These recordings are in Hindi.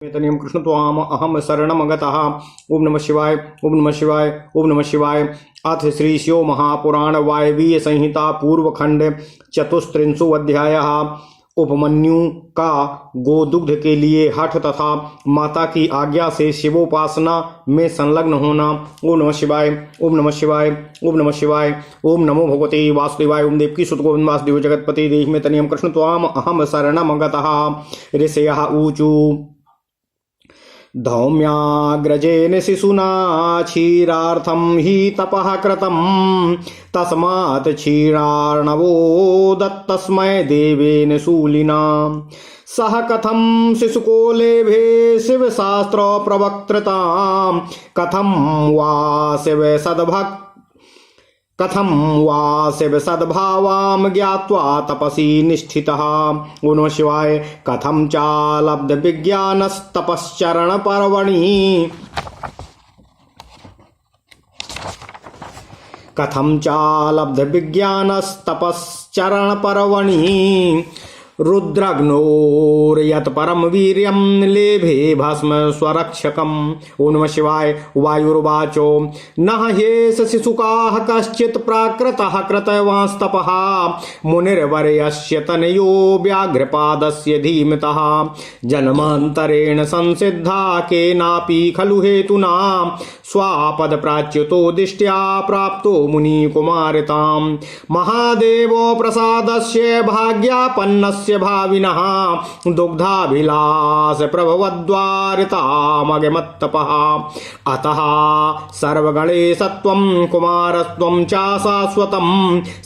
तनियम कृष्ण त्वाम अहम शरणम गतः। ओम नमः शिवाय ओम नमः शिवाय ओम नमः शिवाय। अथ श्री शिव महापुराण वायवीय संहिता पूर्व खंड चतुस्त्रिंशो अध्यायः। उपमन्यु का गोदुग्ध के लिए हठ तथा माता की आज्ञा से शिवोपासना में संलग्न होना। ओम नमः शिवाय ओम नमः शिवाय ओम नमः शिवाय। ओम नमो भगवते वासुदेवाय। ओम देवकी सुत गोविंद वासुदेव जगतपति देह में तनियम कृष्ण त्वाम अहम शरणम गतः। ऋषयः ऊचु धौम्याग्रजेन शिशुना क्षीरार्थं हि तपः कृतं तस्मात् क्षीरार्णवो दत्तस्मै देवेन शूलिना। सह कथं शिशुको लेभे शिवशास्त्र प्रवक्त्रतां कथं वा शिव सद्भावां ज्ञात्वा तपसी निष्ठितः। ओम नमः शिवाय। कथं चालब्ध विज्ञानस्तपश्चरण पर्वणि रुद्रग्नोर्यत् परम वीर्यं लेभे भस्म स्वरक्षकम्। ओम नमः शिवाय। वायुर्वाचो न ह्येष शिशुकाः कश्चित् प्राकृतः कृतवांस्तपः मुनिर्वर्यस्य तनयो व्याघ्रपादस्य धीमतः जन्मान्तरेण संसिद्धा केनापि खलु हेतुना स्वापद प्राच्युतो दिष्ट्या प्राप्तो मुनिकुमारिताम्। महादेवो प्रसादस्य भाग्यापन्नस्य भाविनः दुग्धाभिलाष प्रभवद्वारितामगमत्तपः। अतः सर्वगणेशत्वं कुमारत्वं च शाश्वतं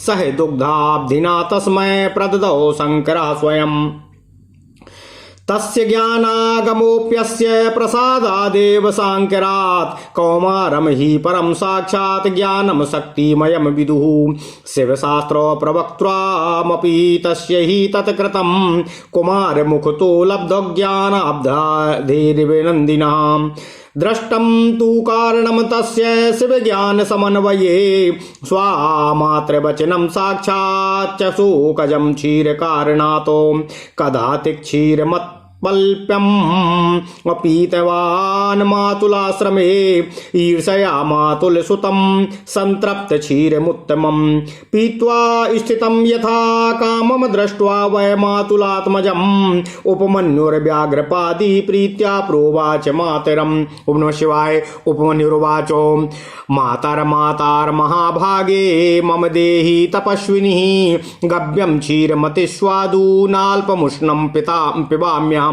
सह दुग्धाब्धिना तस्मै प्रददौ शङ्करः स्वयम्। तस्य ज्ञानागमोऽप्यस्य प्रसादादेव शाङ्करात् कौमारं हि परं साक्षात् ज्ञानं शक्तिमयं विदुः शिवशास्त्र प्रवक्त्रामपि तस्य हि तत्कृतं कुमारमुखतो लब्धज्ञानाब्धाधीर्विनन्दिनः। दृष्टं तु कारणं तस्य शिवज्ञानसमन्वये स्वामात्रवचनं साक्षात् चषुकजं क्षीरकारणातो कदाचित् क्षीरमत्पल्प्यम् पीतवान् मातुलाश्रमे ईर्षया मातुलसुतं सन्तृप्त क्षीरमुत्तमं पीत्वा स्थितं यथा कामं दृष्ट्वा वै मातुलात्मजम् उपमन्युर्व्याघ्रपादी प्रीत्या प्रोवाच मातरम्। ओम नमः शिवाय। उपमन्युर्वाचो मातर्महाभागे मम देहि तपस्विनी गव्यं क्षीरमतिस्वादूनाल्पमुष्णं पिबाम्यहम्।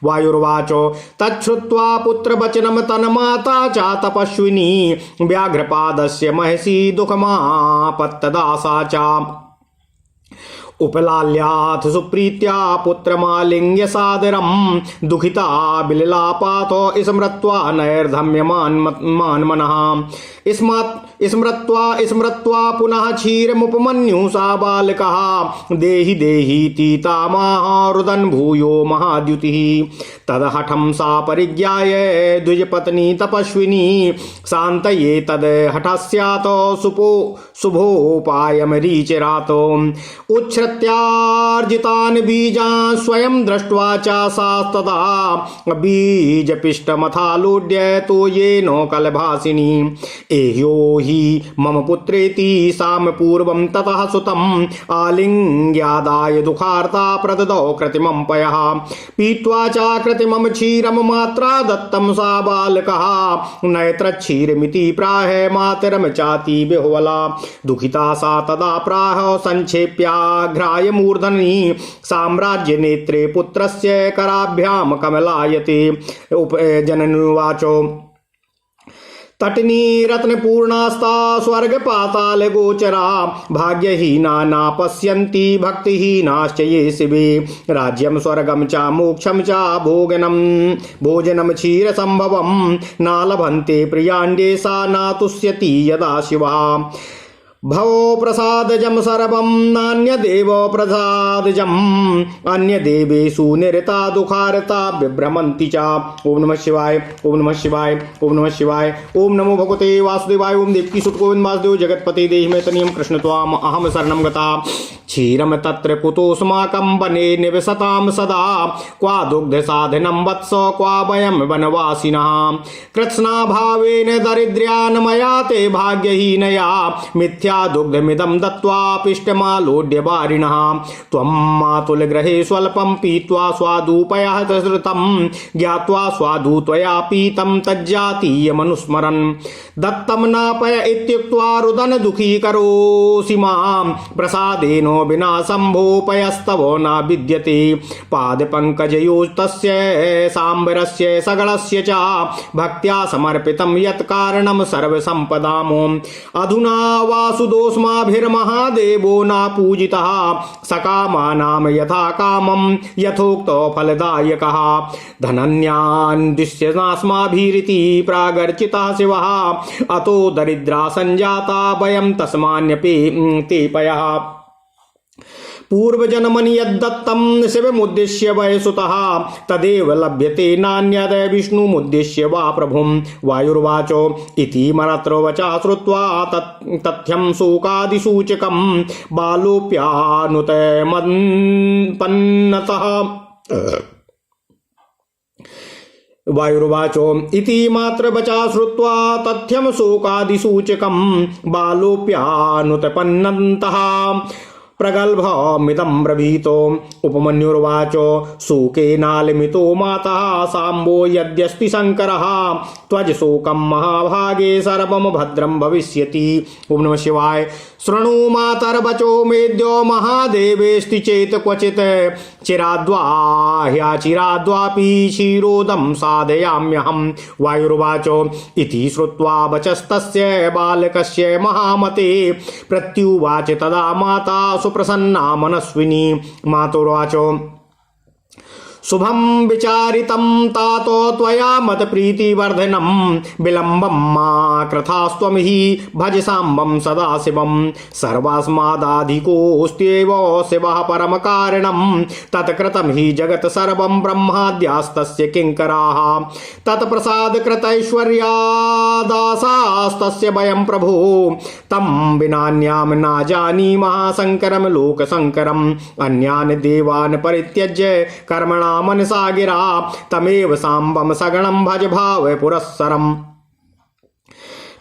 वायुर्वाचो तच्छ्रुत्वा पुत्रवचनं तन्माता च तपस्विनी व्याघ्रपादस्य महसी दुःखमापत्तदासा च उपलाल्याथ सुप्रीत्या पुत्रमालिङ्ग्य सादरं दुखिता बिललापातो स्मृत्वा नैर्धम्यमान् मनः स्मृत्वा पुनः क्षीरमुपमन्यु सा बालकः देहि देहीति तामाह रुदन् भूयो महाद्युतिः। तदहठं सा परिज्ञाय द्विजपत्नी तपस्विनी शान्तये तद् हठस्यात् शुभोपायमरीचिरात् उच्छ्रित्यार्जितान् बीजान् स्वयं दृष्ट्वा च सास्तदा बीजपिष्टमथालूड्य तो येनो कलभासिनी एह्यो हि मम पुत्रेति साम पूर्वं ततः सुतम् आलिङ्ग्यादाय दुःखार्ता प्रददौ कृत्रिमं पयः पीत्वा च कृत्रिमं क्षीरं मात्रा दत्तं सा बालकः नैत्रक्षीरमिति प्राह मातरं चाति बिह्वला दुःखिता सा तदा प्राह संक्षेप्याघ्राय मूर्धनि साम्राज्य नेत्रे पुत्रस्य कराभ्यां कमलायते। जननुवाचो तटिनी रत्नपूर्णास्ता स्वर्ग पाताल गोचरा भाग्यहीना न पश्यन्ति भक्तिहीनाश्च ये शिवे राज्यं स्वर्गं च मोक्षं च भोजनं क्षीर संभवं न लभन्ते प्रियाण्डे सा न तुष्यति यदा शिवा भवो प्रसादजं सर्वं नान्यदेव प्रसादजम् अन्यदेवेषु निरता दुःखारता विभ्रमन्ति च। ओम नमः शिवाय, ओम नमः शिवाय, ओम नमः शिवाय। ओम नमो भगवते वासुदेवाय। ओम देवकी सुत गोविंद वासुदेव जगतपति देहि मे तनियं कृष्ण त्वाम अहम शरणं गता। क्षीरम तत्र कुतोऽस्माकं वने निवसतां सदा। क्वा दुग्ध साधनं वत्स क्वा वयं वनवासिनः। कृत्स्नाभावेन दरिद्र्यान् मया ते भाग्यहीनया मिथ्या दुग्धमिदं दत्त्वा पिष्टमालोड्य वारिणः। त्वं मातुलगृहे स्वल्पं पीत्वा स्वादुपयः श्रुतं ज्ञात्वा स्वादु त्वया पीतं तज्जातीयमनुस्मरन्। दत्तं नापय इत्युक्त्वा रुदन दुःखी करोसि मां प्रसादेन विना शम्भोपयस्तवो न विद्यते। पादपङ्कजयोस्तस्य साम्बरस्य सगलस्य च भक्त्या समर्पितं यत् कारणं सर्वसम्पदाम्। अधुना वासुदोऽस्माभिर्महादेवो न पूजितः सकामानां यथा कामं यथोक्तो फलदायकः। धनन्यान् दिश्यनास्माभिरिति प्रागर्चितः शिवः अतो दरिद्रा संजाता वयं तस्मान्यपि ते पयः। पूर्वजन्मनि यद्दत्तं शिवमुद्दिश्य वयसुतः तदेव लभ्यते नान्यद् विष्णुमुद्दिश्य वा प्रभुं। वायुर्वाचो इति मरत्रो वचा श्रुत्वा तथ्यं शोकादिसूचकं बालोऽप्यानुतमन्पन्नतः। वायुर्वाचो इति मात्र वचा श्रुत्वा तथ्यं शोकादिसूचकं बालोऽप्यानुतपन्नतः। प्रगल्भमिदं ब्रवीतो उपमन्युर्वाचो शोकेनालमितो माता साम्बो यद्यस्ति शङ्करः त्वज शोकं महाभागे सर्वं भद्रं भविष्यति। ओम नमः शिवाय। शृणु मातर्वचो मेद्यो महादेवेस्ति चेत् क्वचित् चिराद्वा ह्याचिराद्वापि क्षीरोदं साधयाम्यहं। वायुर्वाचो इति श्रुत्वा वचस्तस्य बालकस्य महामते प्रत्युवाच तदा माता सुप्रसन्ना मनस्विनी। मातुर्वाचो शुभं विचारितं तातो त्वया मत्प्रीतिवर्धनं विलम्बं मा कृथास्त्वं हि भज साम्बं सदाशिवं। सर्वास्मादाधिकोऽस्त्येव शिवः परमकारणं तत्कृतं हि जगत् सर्वं ब्रह्माद्यास्तस्य किङ्कराः। तत्प्रसादकृतैश्वर्यादासास्तस्य वयं प्रभो तं विनान्यां न जानीमः शङ्करं लोकशङ्करम्। अन्यान् देवान् परित्यज्य कर्मणा मनसा गिरा तमेव साम्बं सगणं भज भाव पुरस्सरम्।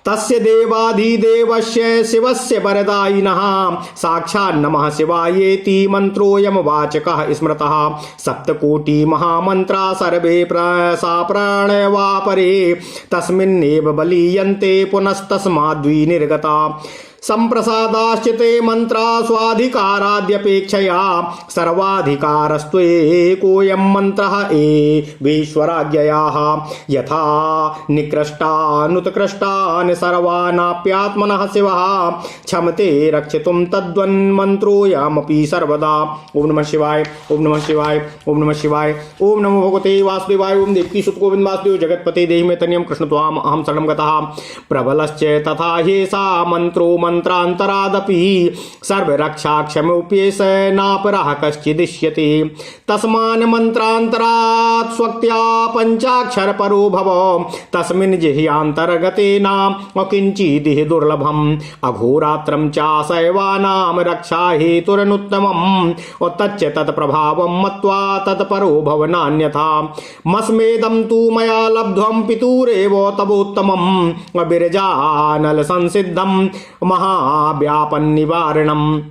तस्य देवाधिदेवस्य शिवस्य वरदायिनः साक्षात् नमः शिवायेति मन्त्रोऽयं वाचकः स्मृतः। सप्तकोटि महामन्त्रा सर्वे सा प्रणवा परे तस्मिन्नेव बलीयन्ते पुनस्तस्माद्विनिर्गता। संप्रसादाश्च ते मंत्रा स्वाधिकाराद्यपेक्षया सर्वाधिकारस्त्वेकोऽयं मन्त्रः एवेश्वराज्ञयाः। यथा निकृष्टानुत्कृष्टान् सर्वानाप्यात्मनः शिवः क्षमते रक्षितुं तद्वन्मन्त्रोऽयमपि सर्वदा। ओम नमः शिवाय, ओम नमः शिवाय, ओम नमः शिवाय। ओम नमो भगवते वासुदेवाय। ओम देवकी सुत गोविंद वासुदेव जगतपते देहि मे तनियं कृष्ण त्वाम अहं शरणं गतः। प्रबलश्च तथा ह्येषा मन्त्रो मंत्रांतरादपि सर्वरक्षाक्षमोप्येष नापरः कश्चिदिष्यति। तस्मान् मंत्रांतरात् स्वक्त्या पंचाक्षर परो भव तस्मिन् जिह्यान्तर्गतेन अकिञ्चिदिह दुर्लभम्। अघोरात्रं चाशैवानां रक्षा हेतुरनुत्तमम् तच्च तत्प्रभावं मत्वा तत्परो भव नान्यथा। मस्मेदं तु मया लब्ध्वं पितुरेव तवोत्तमम् विरजानल संसिद्धं महाव्यापन निवारणम्।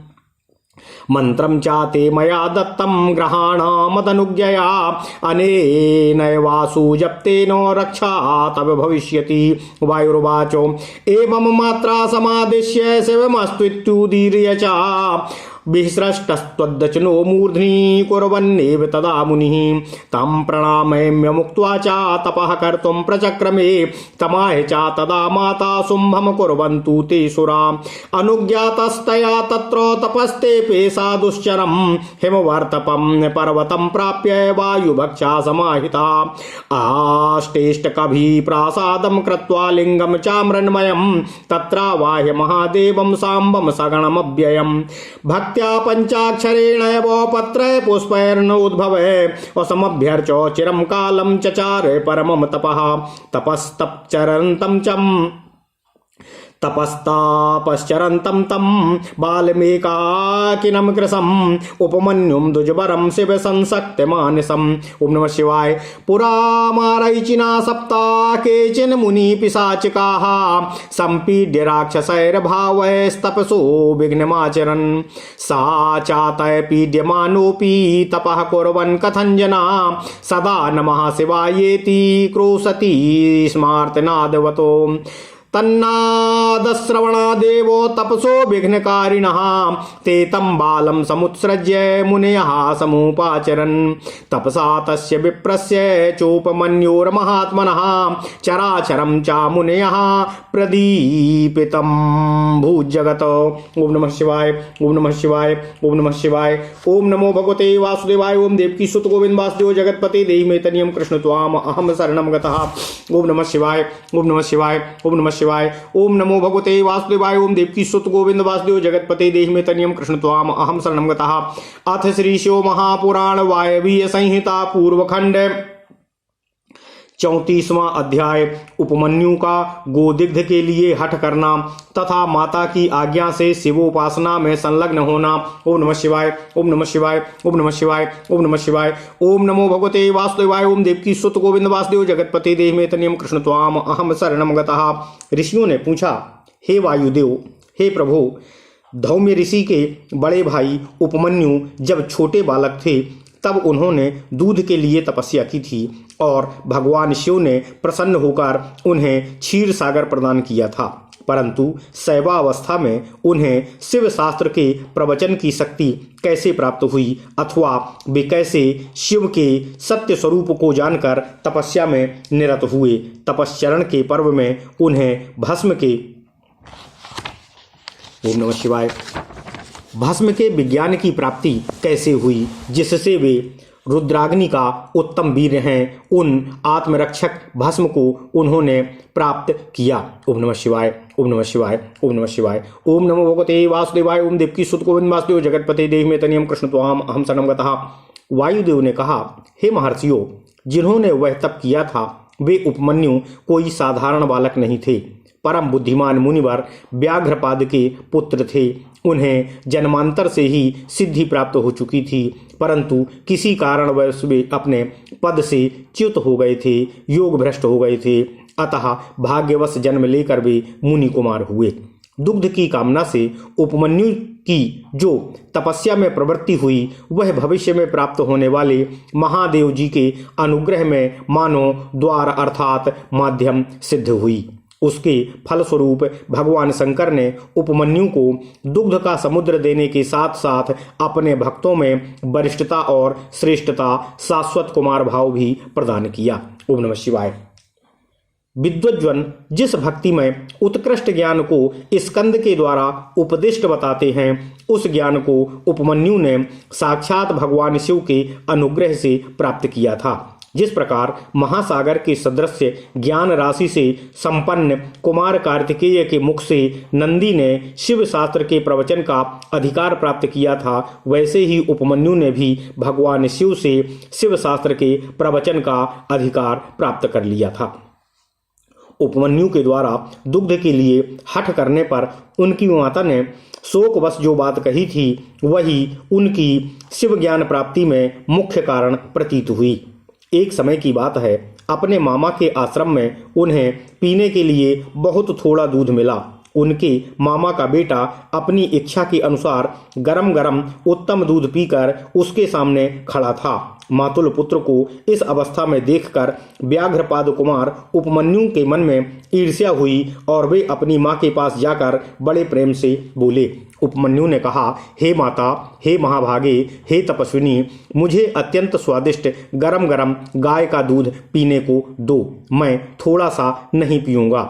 मंत्रं चाते मया दत्तं ग्रहाणामदनुज्ञया अनेनैवासु जप्तेन रक्षा तव भविष्यति। वायुर्वाचो एवं मात्रा समादिश्य शिवमस्त्वित्युदीर्य च विसृष्टस्त्वद्वचनो मूर्ध्नि कुर्वन्नेव तदा मुनिः तं प्रणामयम्य मुक्त्वा च तपः कर्तुं प्रचक्रमे तमाह च तदा माता शुम्भं कुर्वन्तु ते सुरा अनुज्ञातस्तया तत्र तपस्तेऽपि साधुश्चरं हिमवर्तपं पर्वतं प्राप्य वायुभक्षा समाहिता आष्टेष्टकभिप्रासादं कृत्वा लिङ्गं च मृण्मयं तत्रावाह्य महादेवं साम्बं सगणमव्ययम् भक्त्या पञ्चाक्षरेणैव पत्रै पुष्पैर्नोद्भवे असमभ्यर्च चिरं कालं चचारे परमं तपः तपस्तापश्चरन्तं तं बाल्मीकाकिनं कृशम् उपमन्युं दुजबरं शिव संसक्तमानसम् ओम नमः शिवाय। पुरा मारैचिना सप्ता केचिन मुनिपिशाचिकाः सम्पीड्य राक्षसैर्भावैस्तपसो विघ्नमाचरन् सा चातय पीड्यमानोऽपि तपः कुर्वन् कथञ्जना सदा नमः शिवायेति क्रोशति स्मार्तनादवतो तन्नादश्रवणादेवो तपसो विघ्नकारिणः ते तं बालं समुत्सृज्य मुनयः समुपाचरन् तपसा तस्य विप्रस्य चोपमन्योर्महात्मनः चराचरं च मुनयः प्रदीपितं भूजगत। ओम नमः शिवाय ओम नमः शिवाय ओम नमः शिवाय। ओम नमो भगवते वासुदेवाय। ओम देवकी सुत गोविंद वासुदेव जगतपते देहि मे तनियम कृष्ण त्वाम अहम शरणं गतः। ओम नमः शिवाय ओम नमः शिवाय ओम नमः शिवाय। ओम नमो भगवते वासुदेवाय। ओम देवकी सुत गोविंद वासुदेव जगतपते देहि मे तनियम कृष्ण त्वाम अहम शरणं गतः। अथ श्री शिव महापुराण वायवीय संहिता पूर्वखंड 34वां अध्याय उपमन्यु का गोदिग्ध के लिए हठ करना तथा माता की आज्ञा से शिवोपासना में संलग्न होना। ओम नमः शिवाय ओम नमः शिवाय ओम नमः शिवाय ओम नमः शिवाय। ओम नमो भगवते वासुदेवाय। ओम देवकी सुत गोविंद वासुदेव जगतपते देहि मे तनियम कृष्ण त्वाम अहम शरणं गतः। ऋषियों ने पूछा, हे वायुदेव, हे प्रभु, धौम्य ऋषि के बड़े भाई उपमन्यु जब छोटे बालक थे तब उन्होंने दूध के लिए तपस्या की थी और भगवान शिव ने प्रसन्न होकर उन्हें क्षीर सागर प्रदान किया था, परंतु शैवावस्था में उन्हें शिव शास्त्र के प्रवचन की शक्ति कैसे प्राप्त हुई अथवा वे कैसे शिव के सत्य स्वरूप को जानकर तपस्या में निरत हुए। तपश्चरण के पर्व में उन्हें भस्म के विज्ञान की प्राप्ति कैसे हुई, जिससे वे रुद्राग्नि का उत्तम वीर हैं, उन आत्मरक्षक भस्म को उन्होंने प्राप्त किया। ओम नमः शिवाय ओम नमः शिवाय ओम नमः शिवाय। ओम नमो भगवते वासुदेवाय। ओम देवकी सुत गोविंद वासुदेव जगतपते देहि मे तनियम कृष्ण त्वाम अहम शरणं गतः। वायुदेव ने कहा, हे महर्षियों, जिन्होंने वह तप किया था वे उपमन्यु कोई साधारण बालक नहीं थे, परम बुद्धिमान मुनिवर व्याघ्रपाद के पुत्र थे। उन्हें जन्मांतर से ही सिद्धि प्राप्त हो चुकी थी, परंतु किसी कारणवश वे अपने पद से च्युत हो गए थे, योग भ्रष्ट हो गए थे, अतः भाग्यवश जन्म लेकर वे मुनि कुमार हुए। दुग्ध की कामना से उपमन्यु की जो तपस्या में प्रवृत्ति हुई वह भविष्य में प्राप्त होने वाले महादेव जी के अनुग्रह में मानो द्वार अर्थात माध्यम सिद्ध हुई। उसके फलस्वरूप भगवान शंकर ने उपमन्यु को दुग्ध का समुद्र देने के साथ साथ अपने भक्तों में वरिष्ठता और श्रेष्ठता शाश्वत कुमार भाव भी प्रदान किया। ओम नमः शिवाय। विद्वज्जन जिस भक्ति में उत्कृष्ट ज्ञान को स्कंद के द्वारा उपदिष्ट बताते हैं, उस ज्ञान को उपमन्यु ने साक्षात भगवान शिव के अनुग्रह से प्राप्त किया था। जिस प्रकार महासागर के सदृश ज्ञान राशि से संपन्न कुमार कार्तिकेय के मुख से नंदी ने शिव शास्त्र के प्रवचन का अधिकार प्राप्त किया था, वैसे ही उपमन्यु ने भी भगवान शिव से शिव शास्त्र के प्रवचन का अधिकार प्राप्त कर लिया था। उपमन्यु के द्वारा दुग्ध के लिए हठ करने पर उनकी माता ने शोकवश जो बात कही थी वही उनकी शिव ज्ञान प्राप्ति में मुख्य कारण प्रतीत हुई। एक समय की बात है, अपने मामा के आश्रम में उन्हें पीने के लिए बहुत थोड़ा दूध मिला। उनके मामा का बेटा अपनी इच्छा के अनुसार गरम गरम उत्तम दूध पीकर उसके सामने खड़ा था। मातुल पुत्र को इस अवस्था में देखकर व्याघ्रपाद कुमार उपमन्यु के मन में ईर्ष्या हुई और वे अपनी माँ के पास जाकर बड़े प्रेम से बोले। उपमन्यु ने कहा, हे माता, हे महाभागे, हे तपस्विनी, मुझे अत्यंत स्वादिष्ट गरम गरम गाय का दूध पीने को दो, मैं थोड़ा सा नहीं पीऊंगा।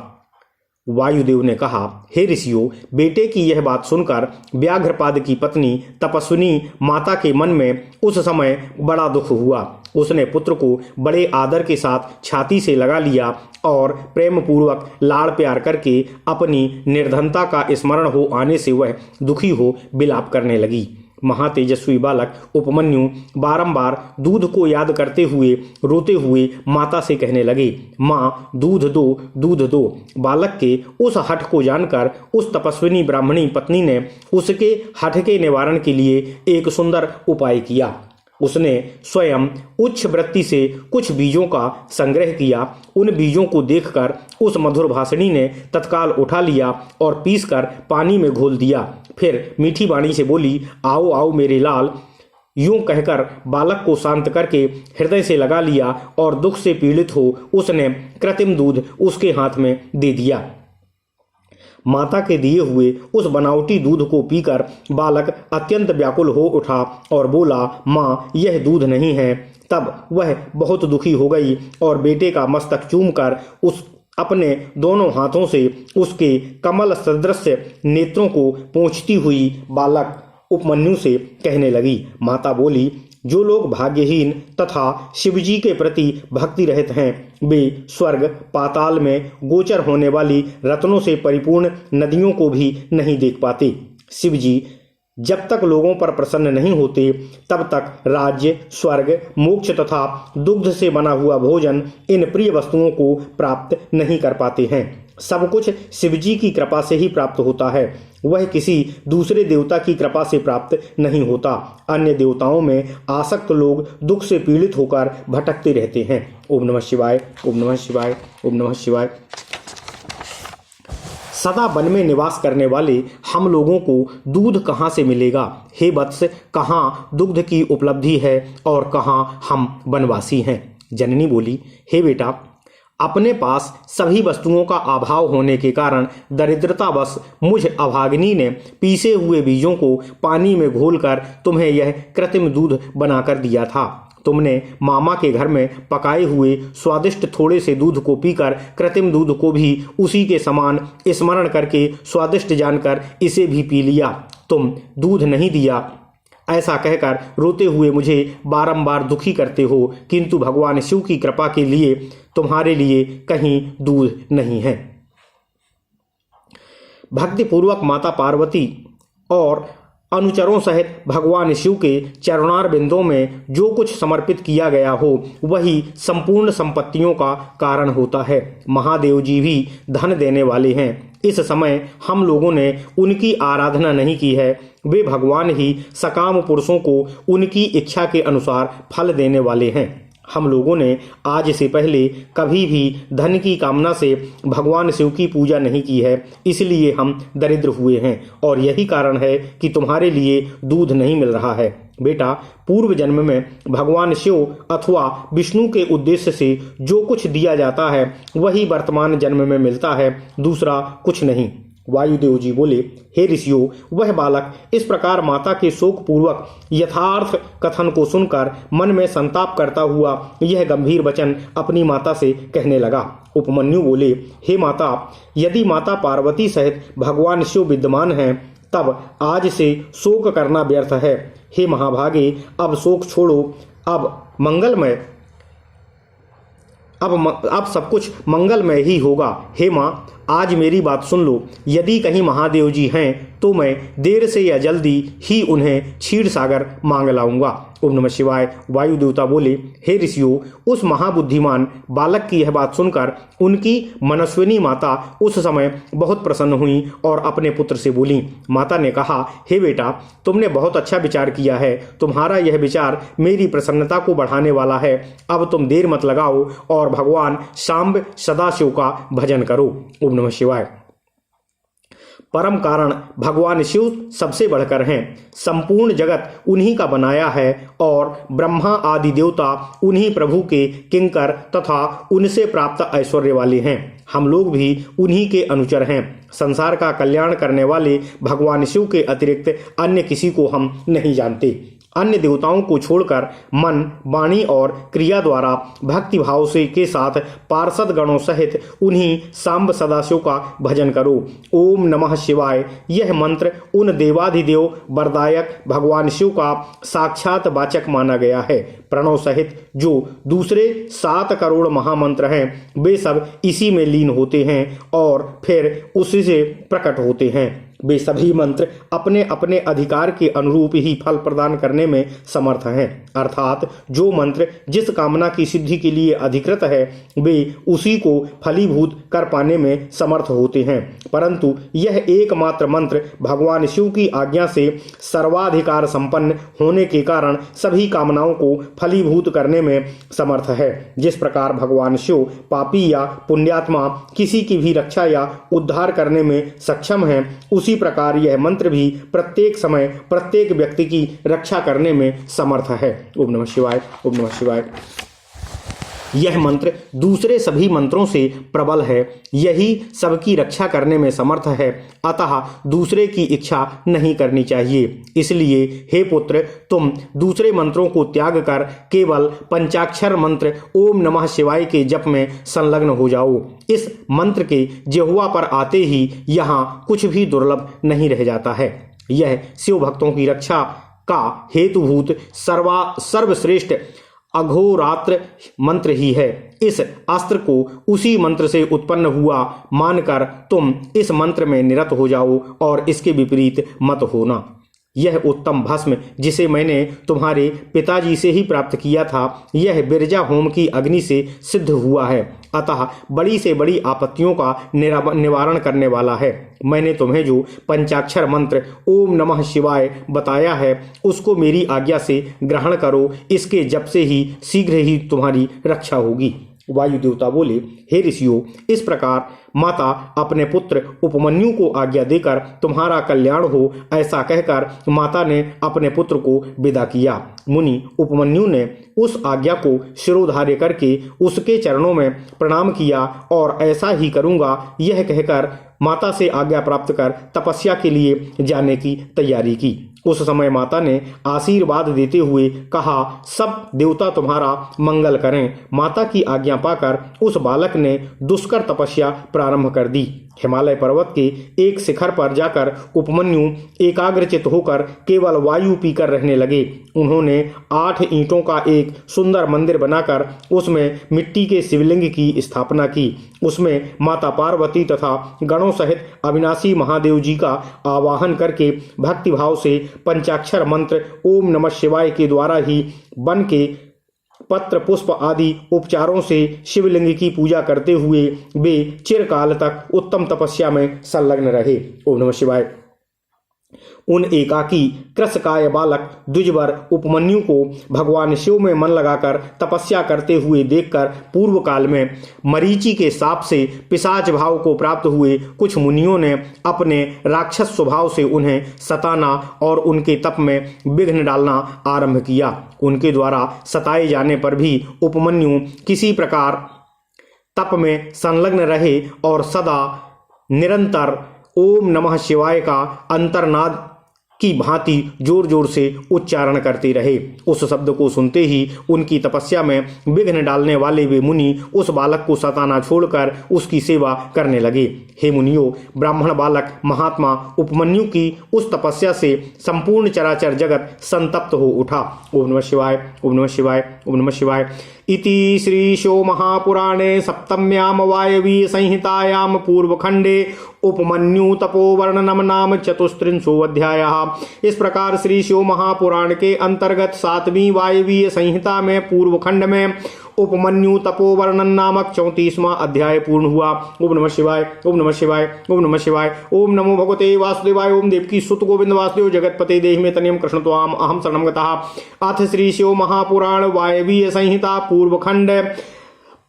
वायुदेव ने कहा, हे ऋषियों, बेटे की यह बात सुनकर व्याघ्रपाद की पत्नी तपस्विनी माता के मन में उस समय बड़ा दुख हुआ। उसने पुत्र को बड़े आदर के साथ छाती से लगा लिया और प्रेम पूर्वक लाड़ प्यार करके अपनी निर्धनता का स्मरण हो आने से वह दुखी हो विलाप करने लगी। महातेजस्वी बालक उपमन्यु बारंबार दूध को याद करते हुए रोते हुए माता से कहने लगे, माँ, दूध दो, दूध दो। बालक के उस हठ को जानकर उस तपस्विनी ब्राह्मणी पत्नी ने उसके हठ के निवारण के लिए एक सुंदर उपाय किया। उसने स्वयं उच्च वृत्ति से कुछ बीजों का संग्रह किया। उन बीजों को देखकर उस मधुर भाषिणी ने तत्काल उठा लिया और पीसकर पानी में घोल दिया। फिर मीठी वाणी से बोली, आओ आओ मेरे लाल। यूं कहकर बालक को शांत करके हृदय से लगा लिया और दुख से पीड़ित हो उसने कृत्रिम दूध उसके हाथ में दे दिया। माता के दिए हुए उस बनावटी दूध को पीकर बालक अत्यंत व्याकुल हो उठा और बोला, माँ, यह दूध नहीं है। तब वह बहुत दुखी हो गई और बेटे का मस्तक चूमकर उस अपने दोनों हाथों से उसके कमल सदृश नेत्रों को पोंछती हुई बालक उपमन्यु से कहने लगी। माता बोली, जो लोग भाग्यहीन तथा शिवजी के प्रति भक्ति रहित हैं, वे स्वर्ग पाताल में गोचर होने वाली रत्नों से परिपूर्ण नदियों को भी नहीं देख पाते। शिवजी जब तक लोगों पर प्रसन्न नहीं होते, तब तक राज्य, स्वर्ग, मोक्ष तथा दुग्ध से बना हुआ भोजन, इन प्रिय वस्तुओं को प्राप्त नहीं कर पाते हैं। सब कुछ शिवजी की कृपा से ही प्राप्त होता है, वह किसी दूसरे देवता की कृपा से प्राप्त नहीं होता। अन्य देवताओं में आसक्त लोग दुख से पीड़ित होकर भटकते रहते हैं। ओम नमः शिवाय, ओम नमः शिवाय, ओम नमः शिवाय। सदा वन में निवास करने वाले हम लोगों को दूध कहाँ से मिलेगा? हे वत्स, कहाँ दुग्ध की उपलब्धि है और कहाँ हम वनवासी हैं? जननी बोली, हे बेटा, अपने पास सभी वस्तुओं का अभाव होने के कारण दरिद्रतावश मुझ अभागिनी ने पीसे हुए बीजों को पानी में घोलकर तुम्हें यह कृत्रिम दूध बनाकर दिया था। तुमने मामा के घर में पकाए हुए स्वादिष्ट थोड़े से दूध को पीकर कृत्रिम दूध को भी उसी के समान स्मरण करके स्वादिष्ट जानकर इसे भी पी लिया। तुम दूध नहीं दिया ऐसा कहकर रोते हुए मुझे बारंबार दुखी करते हो, किंतु भगवान शिव की कृपा के लिए तुम्हारे लिए कहीं दूध नहीं है। भक्तिपूर्वक माता पार्वती और अनुचरों सहित भगवान शिव के चरणार बिंदों में जो कुछ समर्पित किया गया हो, वही संपूर्ण संपत्तियों का कारण होता है। महादेव जी भी धन देने वाले हैं। इस समय हम लोगों ने उनकी आराधना नहीं की है। वे भगवान ही सकाम पुरुषों को उनकी इच्छा के अनुसार फल देने वाले हैं। हम लोगों ने आज से पहले कभी भी धन की कामना से भगवान शिव की पूजा नहीं की है, इसलिए हम दरिद्र हुए हैं और यही कारण है कि तुम्हारे लिए दूध नहीं मिल रहा है। बेटा, पूर्व जन्म में भगवान शिव अथवा विष्णु के उद्देश्य से जो कुछ दिया जाता है वही वर्तमान जन्म में मिलता है, दूसरा कुछ नहीं। वायुदेव जी बोले, हे ऋषियों, वह बालक इस प्रकार माता के शोक पूर्वक यथार्थ कथन को सुनकर मन में संताप करता हुआ यह गंभीर वचन अपनी माता से कहने लगा। उपमन्यु बोले, हे माता, यदि माता पार्वती सहित भगवान शिव विद्यमान हैं, तब आज से शोक करना व्यर्थ है। हे महाभागे, अब शोक छोड़ो, अब सब कुछ मंगलमय ही होगा। हे माँ, आज मेरी बात सुन लो। यदि कहीं महादेव जी हैं तो मैं देर से या जल्दी ही उन्हें क्षीर सागर मांग लाऊंगा। ओम नमः शिवाय। वायु देवता बोले, हे ऋषियों, उस महाबुद्धिमान बालक की यह बात सुनकर उनकी मनस्विनी माता उस समय बहुत प्रसन्न हुई और अपने पुत्र से बोली। माता ने कहा, हे बेटा, तुमने बहुत अच्छा विचार किया है। तुम्हारा यह विचार मेरी प्रसन्नता को बढ़ाने वाला है। अब तुम देर मत लगाओ और भगवान सांब सदाशिव का भजन करो। ओम नमः शिवाय। परम कारण भगवान शिव सबसे बढ़कर हैं। संपूर्ण जगत उन्हीं का बनाया है और ब्रह्मा आदि देवता उन्हीं प्रभु के किंकर तथा उनसे प्राप्त ऐश्वर्य वाले हैं। हम लोग भी उन्हीं के अनुचर हैं। संसार का कल्याण करने वाले भगवान शिव के अतिरिक्त अन्य किसी को हम नहीं जानते। अन्य देवताओं को छोड़कर मन, वाणी और क्रिया द्वारा भक्ति भाव से के साथ पार्षद गणों सहित उन्हीं सांब सदाशिव का भजन करो। ओम नमः शिवाय यह मंत्र उन देवाधिदेव वरदायक भगवान शिव का साक्षात वाचक माना गया है। प्रणव सहित जो दूसरे 7 करोड़ महामंत्र हैं वे सब इसी में लीन होते हैं और फिर उसी से प्रकट होते हैं। वे सभी मंत्र अपने अपने अधिकार के अनुरूप ही फल प्रदान करने में समर्थ हैं। अर्थात जो मंत्र जिस कामना की सिद्धि के लिए अधिकृत है वे उसी को फलीभूत कर पाने में समर्थ होते हैं। परंतु यह एकमात्र मंत्र भगवान शिव की आज्ञा से सर्वाधिकार संपन्न होने के कारण सभी कामनाओं को फलीभूत करने में समर्थ है। जिस प्रकार भगवान शिव पापी या पुण्यात्मा किसी की भी रक्षा या उद्धार करने में सक्षम है, उसी प्रकार यह मंत्र भी प्रत्येक समय प्रत्येक व्यक्ति की रक्षा करने में समर्थ है। ओम नमः शिवाय, ओम नमः शिवाय। यह मंत्र दूसरे सभी मंत्रों से प्रबल है, यही सबकी रक्षा करने में समर्थ है, अतः दूसरे की इच्छा नहीं करनी चाहिए। इसलिए हे पुत्र, तुम दूसरे मंत्रों को त्याग कर केवल पंचाक्षर मंत्र ओम नमः शिवाय के जप में संलग्न हो जाओ। इस मंत्र के जिह्वा पर आते ही यहाँ कुछ भी दुर्लभ नहीं रह जाता है। यह शिव भक्तों की रक्षा का हेतुभूत सर्वश्रेष्ठ अघोरात्र मंत्र ही है। इस अस्त्र को उसी मंत्र से उत्पन्न हुआ मानकर तुम इस मंत्र में निरत हो जाओ और इसके विपरीत मत होना। यह उत्तम भस्म जिसे मैंने तुम्हारे पिताजी से ही प्राप्त किया था, यह बिरजा होम की अग्नि से सिद्ध हुआ है, अतः बड़ी से बड़ी आपत्तियों का निवारण करने वाला है। मैंने तुम्हें जो पंचाक्षर मंत्र ओम नमः शिवाय बताया है उसको मेरी आज्ञा से ग्रहण करो, इसके जप से ही शीघ्र ही तुम्हारी रक्षा होगी। वायु देवता बोले, हे ऋषियों, इस प्रकार माता अपने पुत्र उपमन्यु को आज्ञा देकर तुम्हारा कल्याण हो ऐसा कहकर माता ने अपने पुत्र को विदा किया। मुनि उपमन्यु ने उस आज्ञा को शिरोधार्य करके उसके चरणों में प्रणाम किया और ऐसा ही करूंगा यह कहकर माता से आज्ञा प्राप्त कर तपस्या के लिए जाने की तैयारी की। उस समय माता ने आशीर्वाद देते हुए कहा, सब देवता तुम्हारा मंगल करें। माता की आज्ञा पाकर उस बालक ने दुष्कर तपस्या प्रारंभ कर दी। हिमालय पर्वत के एक शिखर पर जाकर उपमन्यु एकाग्रचित होकर केवल वायु पीकर रहने लगे। उन्होंने 8 ईंटों का एक सुंदर मंदिर बनाकर उसमें मिट्टी के शिवलिंग की स्थापना की। उसमें माता पार्वती तथा गणों सहित अविनाशी महादेव जी का आवाहन करके भक्तिभाव से पंचाक्षर मंत्र ओम नमः शिवाय के द्वारा ही बन के पत्र पुष्प आदि उपचारों से शिवलिंग की पूजा करते हुए वे चिरकाल तक उत्तम तपस्या में संलग्न रहे। ओम नमः शिवाय। उन एकाकी कृशकाय बालक द्विजवर उपमन्यु को भगवान शिव में मन लगाकर तपस्या करते हुए देखकर पूर्व काल में मरीचि के शाप से पिशाच भाव को प्राप्त हुए कुछ मुनियों ने अपने राक्षस स्वभाव से उन्हें सताना और उनके तप में विघ्न डालना आरंभ किया। उनके द्वारा सताए जाने पर भी उपमन्यु किसी प्रकार तप में संलग्न रहे और सदा निरंतर ओम नमः शिवाय का अंतर्नाद की भांति जोर जोर से उच्चारण करते रहे। उस शब्द को सुनते ही उनकी तपस्या में विघ्न डालने वाले वे मुनि उस बालक को सताना छोड़कर उसकी सेवा करने लगे। हे मुनियों, ब्राह्मण बालक महात्मा उपमन्यु की उस तपस्या से संपूर्ण चराचर जगत संतप्त हो उठा। ओम नमः शिवाय, ओम नमः शिवाय, ओम नमः शिवाय। इति श्री शिव महापुराणे सप्तम्याम वायवीय संहितायाम पूर्वखंडे उपमन्यु तपोवर्णनम नाम 34वां अध्याय। इस प्रकार श्री शिव महापुराण के अंतर्गत 7वीं वायवीय संहिता में पूर्व खंड में उपमन्यु तपोवर्णन नामक 34वां अध्याय पूर्ण हुआ। ओम नमः शिवाय, ओम नमः शिवाय, ओम नमः शिवाय। ओम नमो भगवते वासुदेवाय। ओम देवकी सुत गोविंद वासुदेव जगतपते देहि में तनियम कृष्ण त्वाम अहम शरणं गतः। अथ श्री शिव महापुराण वायवीय संहिता पूर्व खंड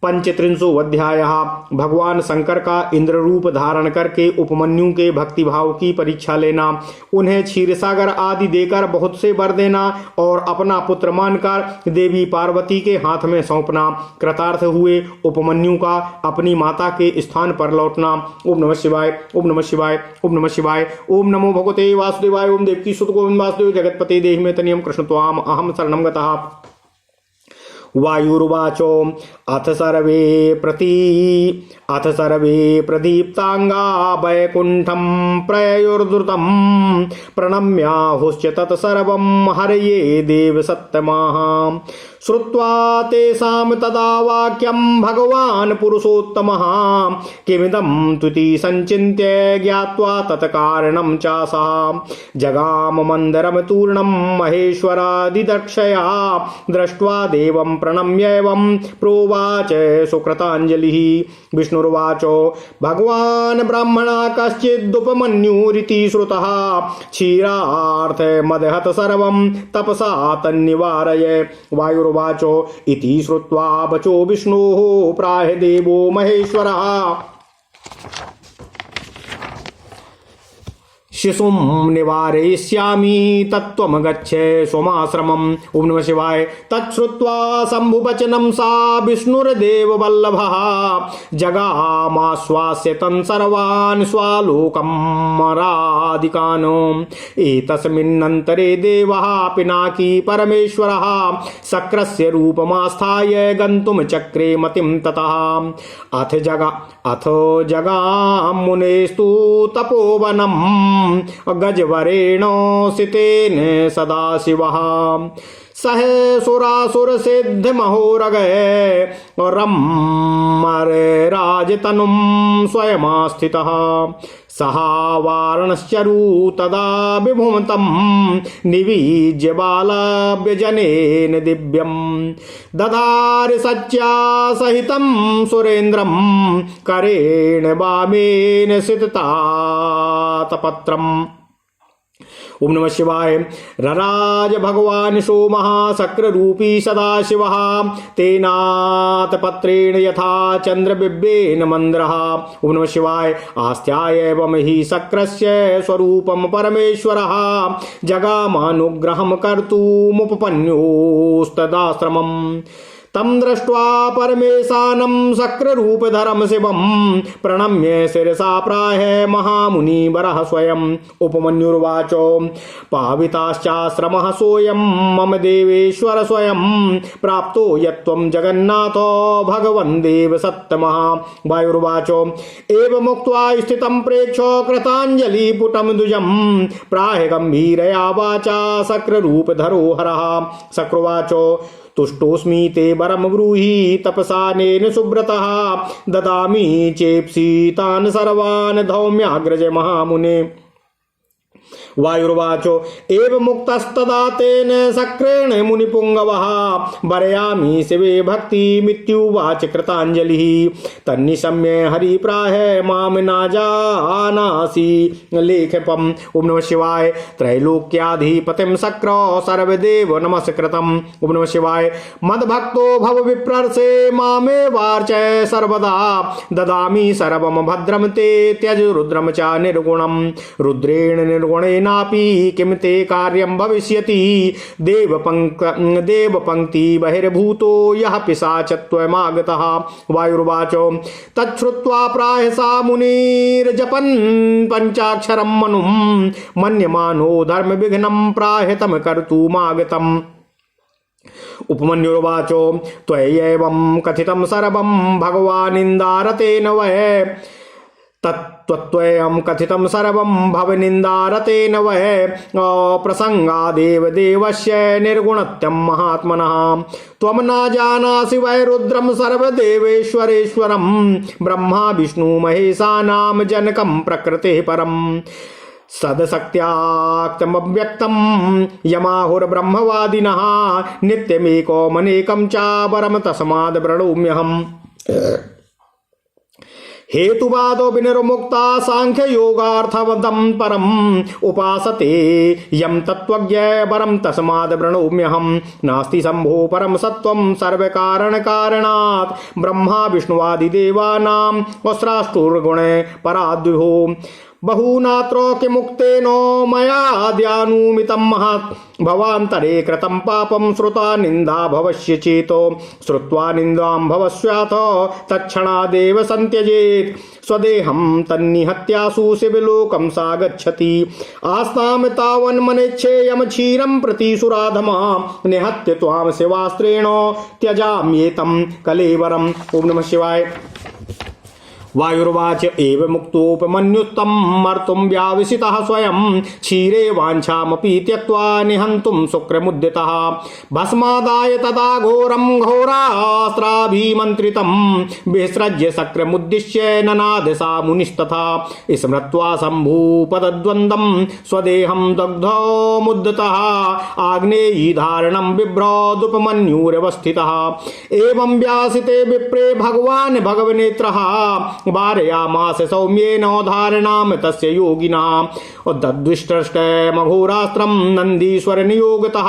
पंचत्रिंशोऽध्यायः। भगवान शंकर का इंद्र रूप धारण करके उपमन्यु के भक्ति भाव की परीक्षा लेना, उन्हें क्षीरसागर आदि देकर बहुत से वर देना और अपना पुत्र मानकर देवी पार्वती के हाथ में सौंपना। कृतार्थ हुए उपमन्यु का अपनी माता के स्थान पर लौटना। ओम नमः शिवाय, ओम नमः शिवाय, ओम नमः शिवाय। ओम नमो भगवते वासुदेवाय। ओम देवकी सुत गोविंद वासुदेव जगतपते देहि मे तनियम कृष्ण त्वाम अहम शरणं गतः। वायुर्वाचो अथ सर्वे प्रदीप्तांगा वैकुंठम प्रयुर्द्रुतम प्रणम्याहुश्च तत्सर्वं हरये देव सत्तमाः। श्रुत्वा तेषां तदा वाक्यं भगवान् पुरुषोत्तमः किमिदं तुति संचिन्त्य ज्ञात्वा तत्कारणं चासः जगाम मंदरं तूर्णं महेश्वरादिदक्षया दृष्ट्वा देवं प्रणम्येवं प्रोवाच सुकृताञ्जलिः। विष्णुर्वाचो भगवान् ब्राह्मणा कश्चिदुपमन्युरिति श्रुतः क्षीरार्थमदहत सर्वं तपसा तन्निवारय। वायुर्वाचो इति श्रुत्वा वचो विष्णोः प्राह देवो महेश्वरः शिशुं निवारयिष्यामि तत्त्वं गच्छ स्वमाश्रमम्। ओम नमः शिवाय। तच्छ्रुत्वा शम्भुवचनं सा विष्णुर्देव वल्लभः जगामाश्वास्य तं सर्वान् स्वालोकमरादिकान्। एतस्मिन्नन्तरे देवः पिनाकी परमेश्वरः शक्रस्य रूपमास्थाय गन्तुं चक्रे मतिं ततः। अथ जगामुनेस्तु तपोवनम् गजवरेण सितेन सदाशिवः सह सुरासुर सिद्ध महोरगय रम्मरे राजतनुं स्वयमास्थितः सह वारणश्चरु तदा विभुमतं निवीज्य बालाभ्यजनेन दिव्यं दधार सच्या सहितं सुरेन्द्रं करेण वामेन सिततातपत्रम्। ओम नमः शिवाय। रराज भगवान सोमः शक्ररूपी सदाशिवः तेनात पत्रेण यथा चंद्रबिम्बेन मंद्रः। ओम नमः शिवाय। आस्थ्याय एवं हि शक्रस्य स्वरूपं परमेश्वरः जगामानुग्रहं कर्तुमुपपन्योस्तदाश्रमम्। तम दृष्ट्वा परमेशानं शक्ररूपधरं शिवं प्रणम्य शिरसा प्राह महामुनिवरः स्वयं। उपमन्युर्वाचो पाविताश्चाश्रमः सोऽयं मम देवेश्वर स्वयं प्राप्तो यत्त्वं जगन्नाथो भगवन् देव सत्तमः। वायुर्वाचो एवमुक्त्वा स्थितं प्रेक्षो कृताञ्जलिपुटं द्विजं प्राह गम्भीरया वाचा शक्ररूपधरो हरः। शक्रवाचो तुष्टोस्मि ते वरम ब्रूहि तपसानेन सुब्रतः ददामि चेप्सि तान् सर्वान् धौम्याग्रज महामुने। वायुर्वाचो एव मुक्तस्तदा तेन शक्रेण मुनिपुंगवः वरयामि शिवे भक्तिमित्युवाच कृताञ्जलिः। तन्निशम्य हरिप्राह माम नाजानासि लेखपम्। ओम नमः शिवाय। त्रैलोक्याधिपतिं शक्रो सर्वदेव नमस्कृतम्। ओम नमः शिवाय। मद्भक्तो भव विप्रर्षे मामे वार्च सर्वदा ददामि सर्वं भद्रं ते त्यज रुद्रं च निर्गुणं रुद्रेण निर्गुणेन नापि किम ते कार्यं भविष्यति देवपंक्ति बहिर्भूतो यः पिशाचत्वमागतः। वायुर्वाचो तच्छ्रुत्वा प्राह सा मुनिर्जपन् पंचाक्षरं मनुं मन्यमानो धर्म विघ्नं प्राहतम कर्तुमागतम्। उपमन्युर्वाचो त्वयैवं कथितं सर्वं भगवानिन्दारतेन वै तत्त्वयं कथितं सर्वं भवनिन्दारतेन वै प्रसंगादेव देवस्य निर्गुणत्यं महात्मनः। त्वं न जानासि वै रुद्रं सर्वदेवेश्वरेश्वरं ब्रह्मा विष्णु महेशानां जनकं प्रकृतेः परम् सदशक्त्याक्तमव्यक्तं यमाहुर्ब्रह्मवादिनः नित्यमेकोमनेकं च वरं तस्माद् प्रणौम्यहम्। हेतुवादो विनिर्मुक्ता सांख्य योगार्थवदं परम उपासते यम तत्त्वज्ञ परम तस्माद् प्रणौम्यहम् नास्ति शंभो परम सत्वं सर्व कारण कारणात् ब्रह्मा विष्णुवादिदेवानां वस्त्राष्टुर्गुणे पराद्विहो बहुनात्रोक्य मुक्तेनो मयाद्यानुमितं महत् भवान्तरे कृतं पापं श्रुता निंदा भवस्य चेतो श्रुत्वा निंदां भवस्याथ तत्क्षणादेव संत्यजेत् स्वदेहं तन्निहत्यासु शिवलोकं सागच्छति आस्तां तावन्मनेच्छेयं क्षीरं प्रति सुराधमा निहत्य त्वां शिवास्त्रेण त्यजाम्येतं कलेवरम्। ओम नमः शिवाय। वायुर्वाच एव मुक्तोपमन्युत्तम मर्तुं व्याविशितः स्वयं क्षीरे वाञ्छामपि त्यक्त्वा निहन्तुं शुक्रमुद्यतः भस्मादाय तदा घोरं घोरास्त्राभिमन्त्रितं विसृज्य शक्रमुद्दिश्य ननाद सा मुनिस्तथा स्मृत्वा शम्भूपदद्वन्द्वं स्वदेहं दग्धोमुद्यतः आग्नेयी धारणं बिभ्रदुपमन्युरवस्थितः एवं व्यासिते विप्रे भगवान् भगवनेत्रः वारयामास सौम्येन धारणां तस्य योगिनां दद्विष्टमघोरास्त्रं नन्दीश्वर नियोगतः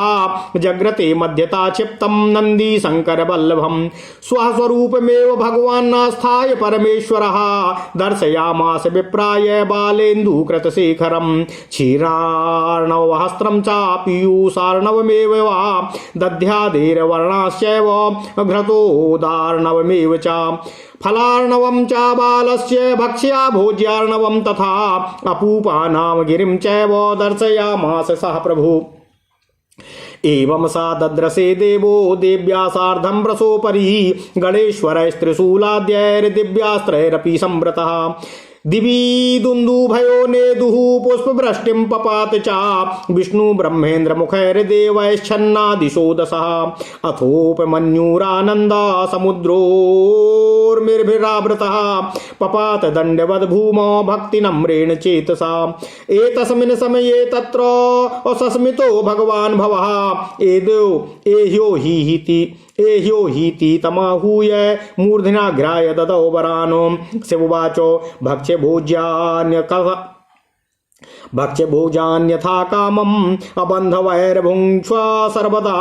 जग्रते मध्यता क्षिप्तं नन्दी शंकर वल्लभं स्वस्वरूपमेव भगवान्नास्थाय परमेश्वरः दर्शयामास विप्राय बालेन्दुकृतशेखरं क्षीरार्णवहस्त्रं च पीयूषार्णवमेव वा दध्यादेर्वर्णाश्चैव घृतोदार्णवमेव च फलार्णवं च बालस्य भक्ष्या भोज्यार्णवं तथा अपूपानां गिरिं चैव दर्शयामास सः प्रभु एवं सा दद्रसे देवो देव्या सार्धं प्रसोपरि गणेश्वरस्त्रिशूलाद्यैर्दिव्यास्त्रैरपि संवृतः दिवी दुन्दुभयो नेदुः पुष्पवृष्टिं पपात च विष्णु ब्रह्मेन्द्र मुखैर्देवैश्छन्नादिशो दशः अथोपमन्युरानन्द समुद्रोर्मिर्भिरावृतः पपात दण्डवद् भूमौ भक्तिनम्रेण चेतसा एतस्मिन् समये तत्र असस्मितो भगवान् भवः एह्यो हीति तमाहूय मूर्धनाग्राय ददौ वरानो शिववाचो भक्ष्य भोजान्यथा कामम् अबन्धवैर्भुङ्क्ष्व सर्वदा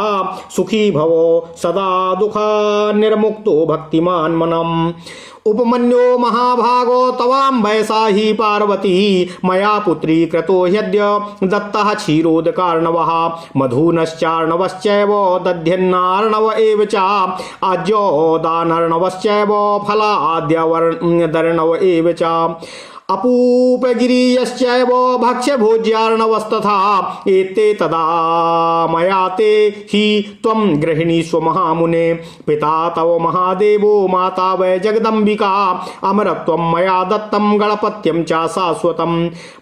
सुखी भवो सदा दुःखान्निर्मुक्तो भक्तिमान् मनम् उपमन्यो महाभागो तवां वैसा हि पार्वती मया पुत्री कृतो ह्यद्य दत्तः क्षीरोदकार्णवः मधूनश्चार्णवश्चैव दध्यन्नार्णव एव च आज्योदानर्णवश्चैव फलाद्यवर्णदर्णव एव च अपूपगिरीयश्चैव भक्ष्यभोज्यार्णवस्तथा एते तदा मया ते हि त्वं गृहिणीष्व महामुने पिता तव महादेवो माता वै जगदम्बिका अमरत्वं मया दत्तं गणपत्यं च शाश्वतं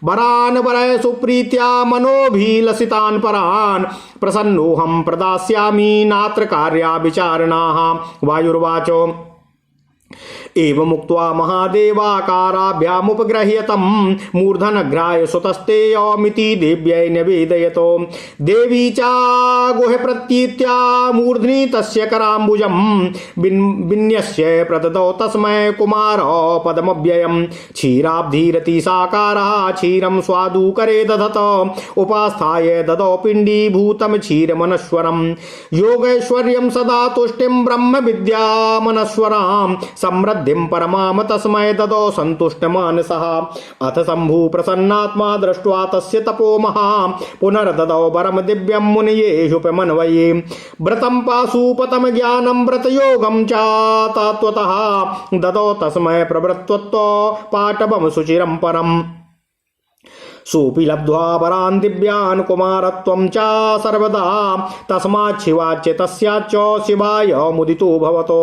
वरान् वरय सुप्रीत्या मनोभिलसितान् परान् प्रसन्नोऽहं प्रदास्यामि नात्र कार्या विचारणाः। वायुर्वाचो एवमुक्त्वा महादेवाकाराभ्यामुपगृह्यतं मूर्धनग्राय सुतस्तेयमिति देव्यै निवेदयतो देवी चा गुह प्रतीत्या मूर्ध्नि तस्य कराम्बुजं विन्यस्य प्रददौ तस्मै कुमार पदमव्ययं क्षीराब्धिरति साकारः क्षीरं स्वादुकरे दधत उपास्थाय ददौ पिण्डीभूतं क्षीरमनश्वरं योगैश्वर्यं सदा तुष्टिं ब्रह्म विद्यामनश्वरां समृद्धिं परमाम तस्मै ददौ सन्तुष्टमानसः अथ शम्भु प्रसन्नात्मा दृष्ट्वा तस्य तपो महा पुनर्ददौ वरं दिव्यं मुनयेषुपमन्वये व्रतं पाशुपतं ज्ञानं व्रतयोगं च तत्त्वतः ददौ तस्मै प्रवृत्तत्व पाटवं सुचिरं परम् सोऽपि लब्ध्वा वरान् दिव्यान् कुमारत्वं च सर्वदा तस्मात् शिवाच्च तस्याच्च शिवाय मुदितो भवतो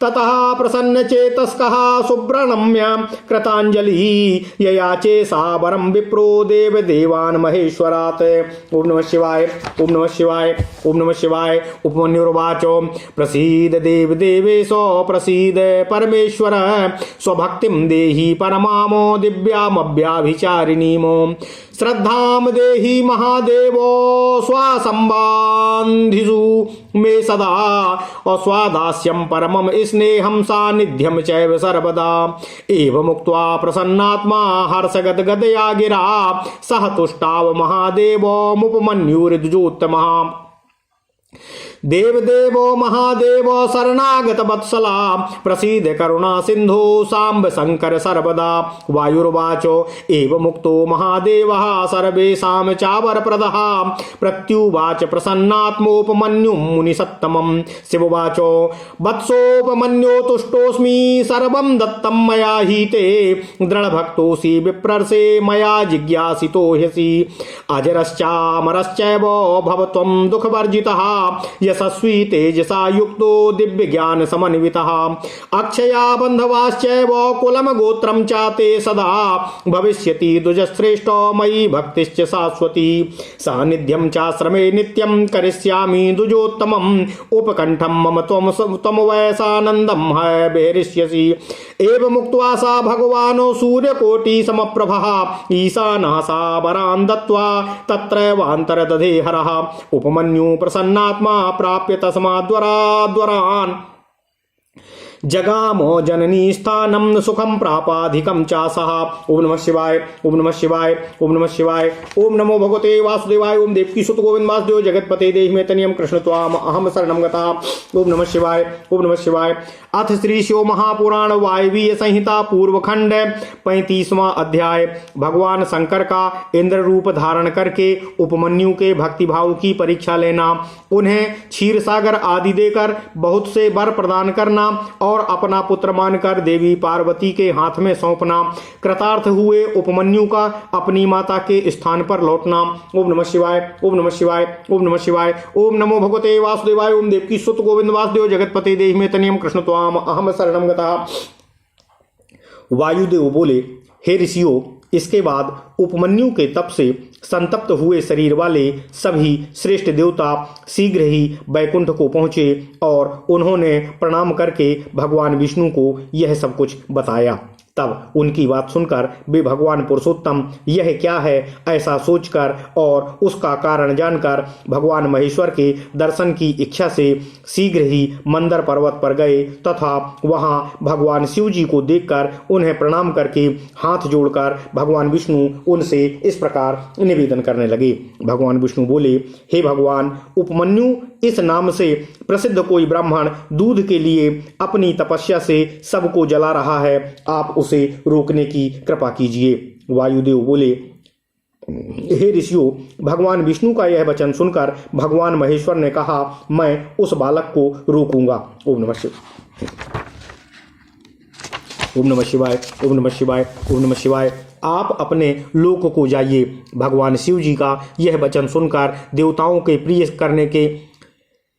ततः प्रसन्नचेतस्कः सुब्रणम्य कृताञ्जलिः ययाचे सा वरं विप्रो देवदेवान् महेश्वरात्। ओम नमः शिवाय ओम नमः शिवाय ओम नमः शिवाय। उपमन्युर्वाचो प्रसीद देवदेवेश प्रसीद परमेश्वर स्वभक्तिं देहि परमामो दिव्यामभ्याभिचारिणीमो श्रद्धाम देहि महादेवो स्वासंबान्धिषु मे सदा और स्वादास्यम परमम स्नेहम सानिध्यम चैव सर्वदा एवमुक्त्वा प्रसन्नात्मा हर्षगदगदया गिरा सह तुष्टाव महादेवो मुपमन्युर्द्विजोत्तमः देवदेवो महादेवो शरणागत वत्सला प्रसीद करुणा सिंधु सांब शंकर सर्वदा वायुर्वाचो एव मुक्तो महादेवः सर्वेषां चावर प्रदः प्रत्युवाच प्रसन्नात्मोपमन्युं मुनिसत्तमं शिववाचो वत्सोपमन्यो तुष्टोऽस्मि सर्वं दत्तं मया हि ते दृढभक्तोऽसि विप्रर्षे मया जिज्ञासितो ह्यसि अजरश्चामरश्चैव भवत्वं दुःखवर्जितः यशस्वी तेजसा युक्तो दिव्य ज्ञान समन्वितः अक्षया बंधवाश्चैव कुलम गोत्रम चाते सदा भविष्यति द्विजश्रेष्ठो मयि भक्तिश्च शाश्वती सानिध्यम चाश्रमे नित्यं करिष्यामि द्विजोत्तमम् उपकंठम मम त्वम वैसानंदम है बेरिष्यसि एवमुक्त्वा सा भगवानो सूर्यकोटि समप्रभः ईशानः सा वरान् दत्त्वा तत्रैवान्तर दधे हरः उपमन्यु प्रसन्नात्मा प्राप्य तस्माद्वराद्वरान् जगामो जननी स्थानम सुखम प्रापाधिकम चासः। ओम नमः शिवाय, ओम नमः शिवाय, ओम नमः शिवाय, ओम नमो भगवते वासुदेवाय, ओम देवकी सुत गोविंद वासुदेव जगतपते देहि मे तनियम कृष्ण त्वाम अहम शरणम गता। ओम नमः शिवाय, ओम नमः शिवाय। अथ श्री शिव महापुराण वायवीय संहिता पूर्वखंड 35वां अध्याय। भगवान शंकर का इंद्र रूप धारण करके उपमन्यु के भक्तिभाव की परीक्षा लेना, उन्हें क्षीर सागर आदि देकर बहुत से वर प्रदान करना और अपना पुत्र मानकर देवी पार्वती के हाथ में सौंपना, कृतार्थ हुए उपमन्यु का अपनी माता के स्थान पर लौटना। ओम नमः शिवाय, ओम नमः शिवाय, ओम नमः शिवाय, ओम नमो भगवते वासुदेवाय, ओम देवकी सुत गोविंद वासुदेव जगतपते देहि मे तनियम कृष्ण त्वाम अहम शरणम गतः। वायुदेव बोले, हे ऋषियों, इसके बाद उपमन्यु के तप से संतप्त हुए शरीर वाले सभी श्रेष्ठ देवता शीघ्र ही वैकुंठ को पहुंचे और उन्होंने प्रणाम करके भगवान विष्णु को यह सब कुछ बताया। तब उनकी बात सुनकर वे भगवान पुरुषोत्तम यह क्या है ऐसा सोचकर और उसका कारण जानकर भगवान महेश्वर के दर्शन की इच्छा से शीघ्र ही मंदर पर्वत पर गए तथा वहां भगवान शिव जी को देखकर उन्हें प्रणाम करके हाथ जोड़कर भगवान विष्णु उनसे इस प्रकार निवेदन करने लगे। भगवान विष्णु बोले, हे भगवान, उपमन्यु इस नाम से प्रसिद्ध कोई ब्राह्मण दूध के लिए अपनी तपस्या से सबको जला रहा है, आप उसे रोकने की कृपा कीजिए। वायुदेव बोले, हे ऋषियों, भगवान विष्णु का यह वचन सुनकर भगवान महेश्वर ने कहा, मैं उस बालक को रोकूंगा। ओम नमः शिवाय, ओम नमः शिवाय, ओम नमः शिवाय, ओम नमः शिवाय। आप अपने लोक को जाइए। भगवान शिव जी का यह वचन सुनकर देवताओं के प्रिय करने के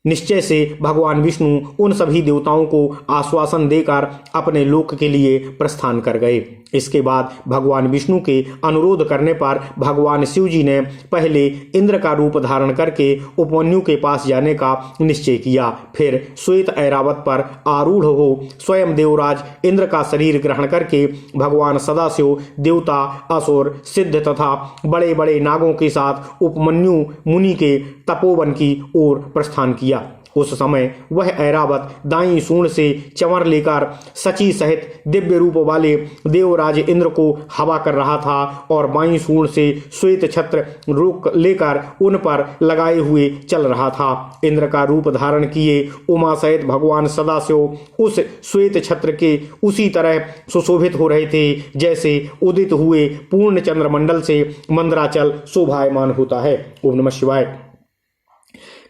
निश्चय से भगवान विष्णु उन सभी देवताओं को आश्वासन देकर अपने लोक के लिए प्रस्थान कर गए। इसके बाद भगवान विष्णु के अनुरोध करने पर भगवान शिव जी ने पहले इंद्र का रूप धारण करके उपमन्यु के पास जाने का निश्चय किया। फिर श्वेत ऐरावत पर आरूढ़ हो स्वयं देवराज इंद्र का शरीर ग्रहण करके भगवान सदाशिव देवता, असुर, सिद्ध तथा बड़े बड़े नागों के साथ उपमन्यु मुनि के तपोवन की ओर प्रस्थान किया। उस समय वह ऐरावत दाईं सूंड से चंवर लेकर सची सहित दिव्य रूप वाले देवराज इंद्र को हवा कर रहा था और बाईं सूंड से श्वेत छत्र रोक लेकर उन पर लगाए हुए चल रहा था। इंद्र का रूप धारण किए उमा सहित भगवान सदाशिव उस श्वेत छत्र के उसी तरह सुशोभित हो रहे थे जैसे उदित हुए पूर्ण चंद्रमंडल से मंदराचल शोभायमान होता है। ओम नमः शिवाय।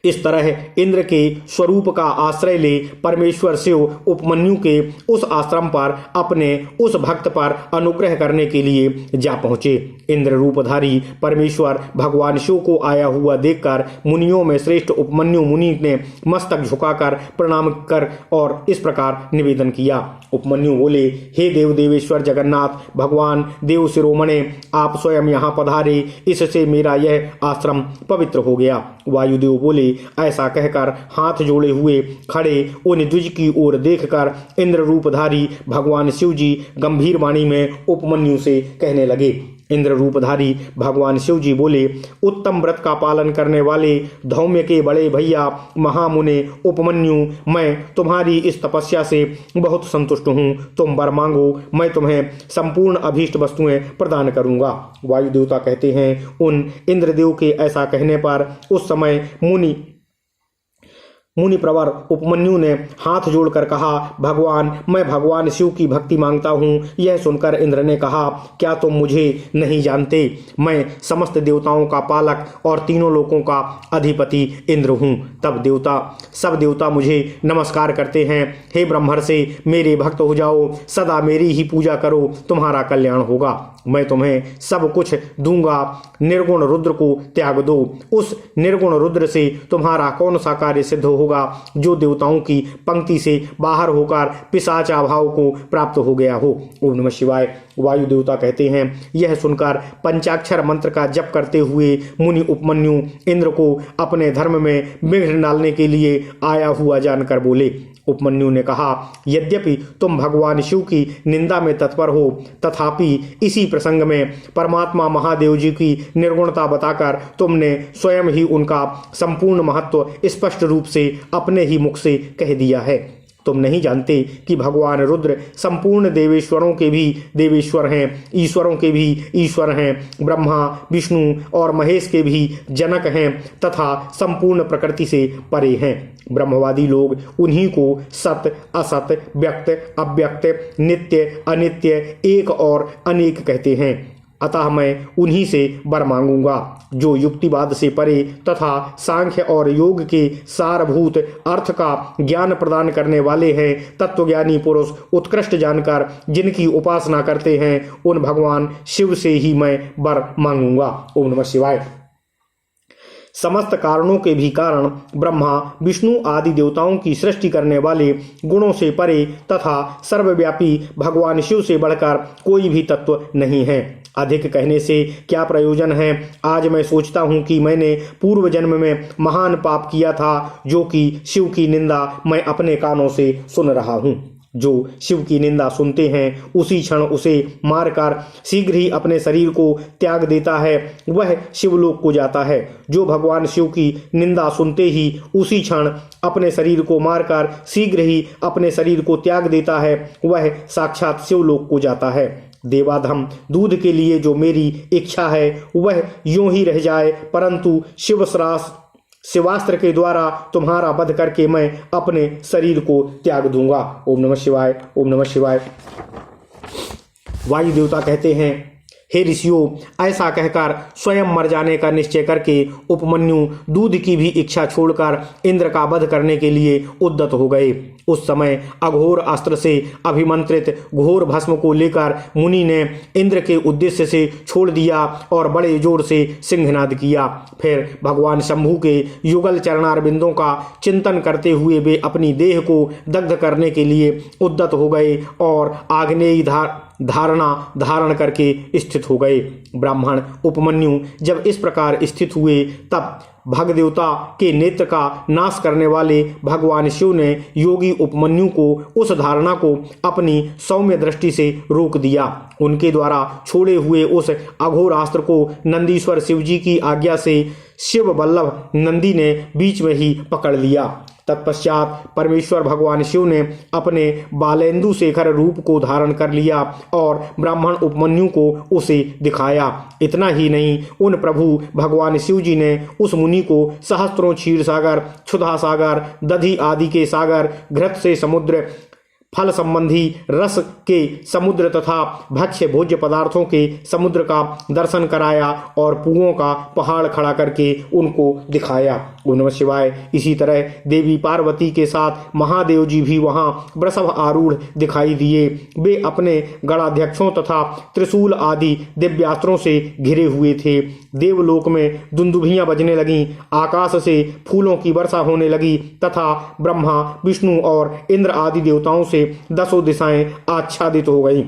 इस तरह इंद्र के स्वरूप का आश्रय ले परमेश्वर शिव उपमन्यु के उस आश्रम पर अपने उस भक्त पर अनुग्रह करने के लिए जा पहुंचे। इंद्र रूपधारी परमेश्वर भगवान शिव को आया हुआ देखकर मुनियों में श्रेष्ठ उपमन्यु मुनि ने मस्तक झुकाकर प्रणाम कर और इस प्रकार निवेदन किया। उपमन्यु बोले, हे देव देवेश्वर जगन्नाथ भगवान देव शिरोमणे, आप स्वयं यहाँ पधारे, इससे मेरा यह आश्रम पवित्र हो गया। वायुदेव बोले, ऐसा कहकर हाथ जोड़े हुए खड़े उन द्विज की ओर देखकर इंद्र रूपधारी भगवान शिव जी गंभीर वाणी में उपमन्यु से कहने लगे। इंद्र रूपधारी भगवान शिव जी बोले, उत्तम व्रत का पालन करने वाले धौम्य के बड़े भैया महामुने उपमन्यु, मैं तुम्हारी इस तपस्या से बहुत संतुष्ट हूँ। तुम वर मांगो, मैं तुम्हें संपूर्ण अभीष्ट वस्तुएं प्रदान करूंगा। वायु देवता कहते हैं, उन इंद्रदेव के ऐसा कहने पर उस समय मुनि प्रवर उपमन्यु ने हाथ जोड़कर कहा, भगवान, मैं भगवान शिव की भक्ति मांगता हूँ। यह सुनकर इंद्र ने कहा, क्या तुम मुझे नहीं जानते? मैं समस्त देवताओं का पालक और तीनों लोकों का अधिपति इंद्र हूँ। तब सब देवता मुझे नमस्कार करते हैं। हे ब्रह्मर्षि, मेरे भक्त हो जाओ, सदा मेरी ही पूजा करो, तुम्हारा कल्याण होगा। मैं तुम्हें सब कुछ दूंगा। निर्गुण रुद्र को त्याग दो। उस निर्गुण रुद्र से तुम्हारा कौन सा कार्य सिद्ध होगा जो देवताओं की पंक्ति से बाहर होकर पिशाचा भाव को प्राप्त हो गया हो। ओम नमः शिवाय। वायु देवता कहते हैं, यह सुनकर पंचाक्षर मंत्र का जप करते हुए मुनि उपमन्यु इंद्र को अपने धर्म में विघ्न डालने के लिए आया हुआ जानकर बोले। उपमन्यु ने कहा, यद्यपि तुम भगवान शिव की निंदा में तत्पर हो, तथापि इसी प्रसंग में परमात्मा महादेव जी की निर्गुणता बताकर तुमने स्वयं ही उनका संपूर्ण महत्व स्पष्ट रूप से अपने ही मुख से कह दिया है। तुम नहीं जानते कि भगवान रुद्र संपूर्ण देवेश्वरों के भी देवेश्वर हैं, ईश्वरों के भी ईश्वर हैं, ब्रह्मा विष्णु और महेश के भी जनक हैं तथा संपूर्ण प्रकृति से परे हैं। ब्रह्मवादी लोग उन्हीं को सत असत, व्यक्त अव्यक्त, नित्य अनित्य, एक और अनेक कहते हैं। अतः मैं उन्हीं से वर मांगूंगा जो युक्तिवाद से परे तथा सांख्य और योग के सारभूत अर्थ का ज्ञान प्रदान करने वाले हैं। तत्वज्ञानी पुरुष उत्कृष्ट जानकर जिनकी उपासना करते हैं, उन भगवान शिव से ही मैं वर मांगूंगा। ओम नमः शिवाय। समस्त कारणों के भी कारण ब्रह्मा विष्णु आदि देवताओं की सृष्टि करने वाले, गुणों से परे तथा सर्वव्यापी भगवान शिव से बढ़कर कोई भी तत्व नहीं है। अधिक कहने से क्या प्रयोजन है। आज मैं सोचता हूँ कि मैंने पूर्व जन्म में महान पाप किया था, जो कि शिव की निंदा मैं अपने कानों से सुन रहा हूँ। जो शिव की निंदा सुनते हैं उसी क्षण उसे मारकर शीघ्र ही अपने शरीर को त्याग देता है, वह शिवलोक को जाता है। जो भगवान शिव की निंदा सुनते ही उसी क्षण अपने शरीर को मारकर शीघ्र ही अपने शरीर को त्याग देता है, वह साक्षात शिवलोक को जाता है। देवाधम दूध के लिए जो मेरी इच्छा है वह यूं ही रह जाए, परंतु शिवास्त्र के द्वारा तुम्हारा वध करके मैं अपने शरीर को त्याग दूंगा। ओम नमः शिवाय। ओम नमः शिवाय। वायु देवता कहते हैं, हे ऋषियों, ऐसा कहकर स्वयं मर जाने का निश्चय करके उपमन्यु दूध की भी इच्छा छोड़कर इंद्र का वध करने के लिए उद्यत हो गए। उस समय अघोर अस्त्र से अभिमंत्रित घोर भस्म को लेकर मुनि ने इंद्र के उद्देश्य से छोड़ दिया और बड़े जोर से सिंहनाद किया। फिर भगवान शंभु के युगल चरणारविंदों का चिंतन करते हुए वे अपनी देह को दग्ध करने के लिए उद्यत हो गए और आग्नेयी धारण करके स्थित हो गए। ब्राह्मण उपमन्यु जब इस प्रकार स्थित हुए तब भग देवता के नेत्र का नाश करने वाले भगवान शिव ने योगी उपमन्यु को उस धारणा को अपनी सौम्य दृष्टि से रोक दिया। उनके द्वारा छोड़े हुए उस अघोरास्त्र को नंदीश्वर शिवजी की आज्ञा से शिव वल्लभ नंदी ने बीच में ही पकड़ लिया। तत्पश्चात परमेश्वर भगवान शिव ने अपने बालेंदु शेखर रूप को धारण कर लिया और ब्राह्मण उपमन्यु को उसे दिखाया। इतना ही नहीं, उन प्रभु भगवान शिव जी ने उस मुनि को सहस्त्रों क्षीर सागर, क्षुधा सागर, दधि आदि के सागर, घृत से समुद्र, फल संबंधी रस के समुद्र तथा भक्ष्य भोज्य पदार्थों के समुद्र का दर्शन कराया और पुओं का पहाड़ खड़ा करके उनको दिखाया। ओम नमः शिवाय। इसी तरह देवी पार्वती के साथ महादेव जी भी वहां वृषभ आरूढ़ दिखाई दिए। वे अपने गणाध्यक्षों तथा त्रिशूल आदि दिव्यास्त्रों से घिरे हुए थे। देवलोक में दुंदुभियां बजने लगीं, आकाश से फूलों की वर्षा होने लगी तथा ब्रह्मा विष्णु और इंद्र आदि देवताओं से दसों दिशाएं आच्छादित हो गईं।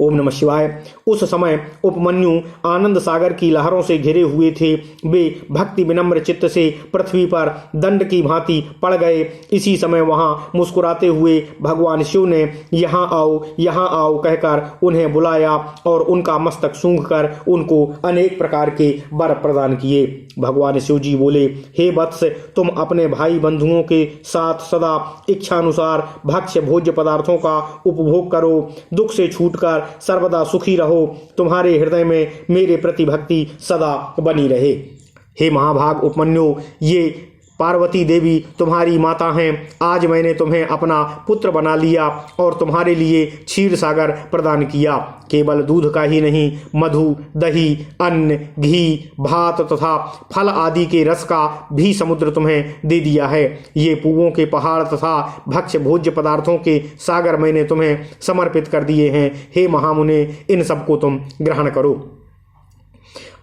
ओम नमः शिवाय। उस समय उपमन्यु आनंद सागर की लहरों से घिरे हुए थे। वे भक्ति विनम्र चित्त से पृथ्वी पर दंड की भांति पड़ गए। इसी समय वहां मुस्कुराते हुए भगवान शिव ने यहाँ आओ कहकर उन्हें बुलाया और उनका मस्तक सूंघकर उनको अनेक प्रकार के वर प्रदान किए। भगवान शिव जी बोले, हे वत्स, तुम अपने भाई बंधुओं के साथ सदा इच्छानुसार भक्ष्य भोज्य पदार्थों का उपभोग करो। दुख से छूटकर सर्वदा सुखी रहो। तुम्हारे हृदय में मेरे प्रति भक्ति सदा बनी रहे। हे महाभाग उपमन्यु, ये पार्वती देवी तुम्हारी माता हैं। आज मैंने तुम्हें अपना पुत्र बना लिया और तुम्हारे लिए क्षीर सागर प्रदान किया। केवल दूध का ही नहीं, मधु, दही, अन्न, घी, भात तथा फल आदि के रस का भी समुद्र तुम्हें दे दिया है। ये पूवों के पहाड़ तथा भक्ष्य भोज्य पदार्थों के सागर मैंने तुम्हें समर्पित कर दिए हैं। हे महामुने, इन सबको तुम ग्रहण करो।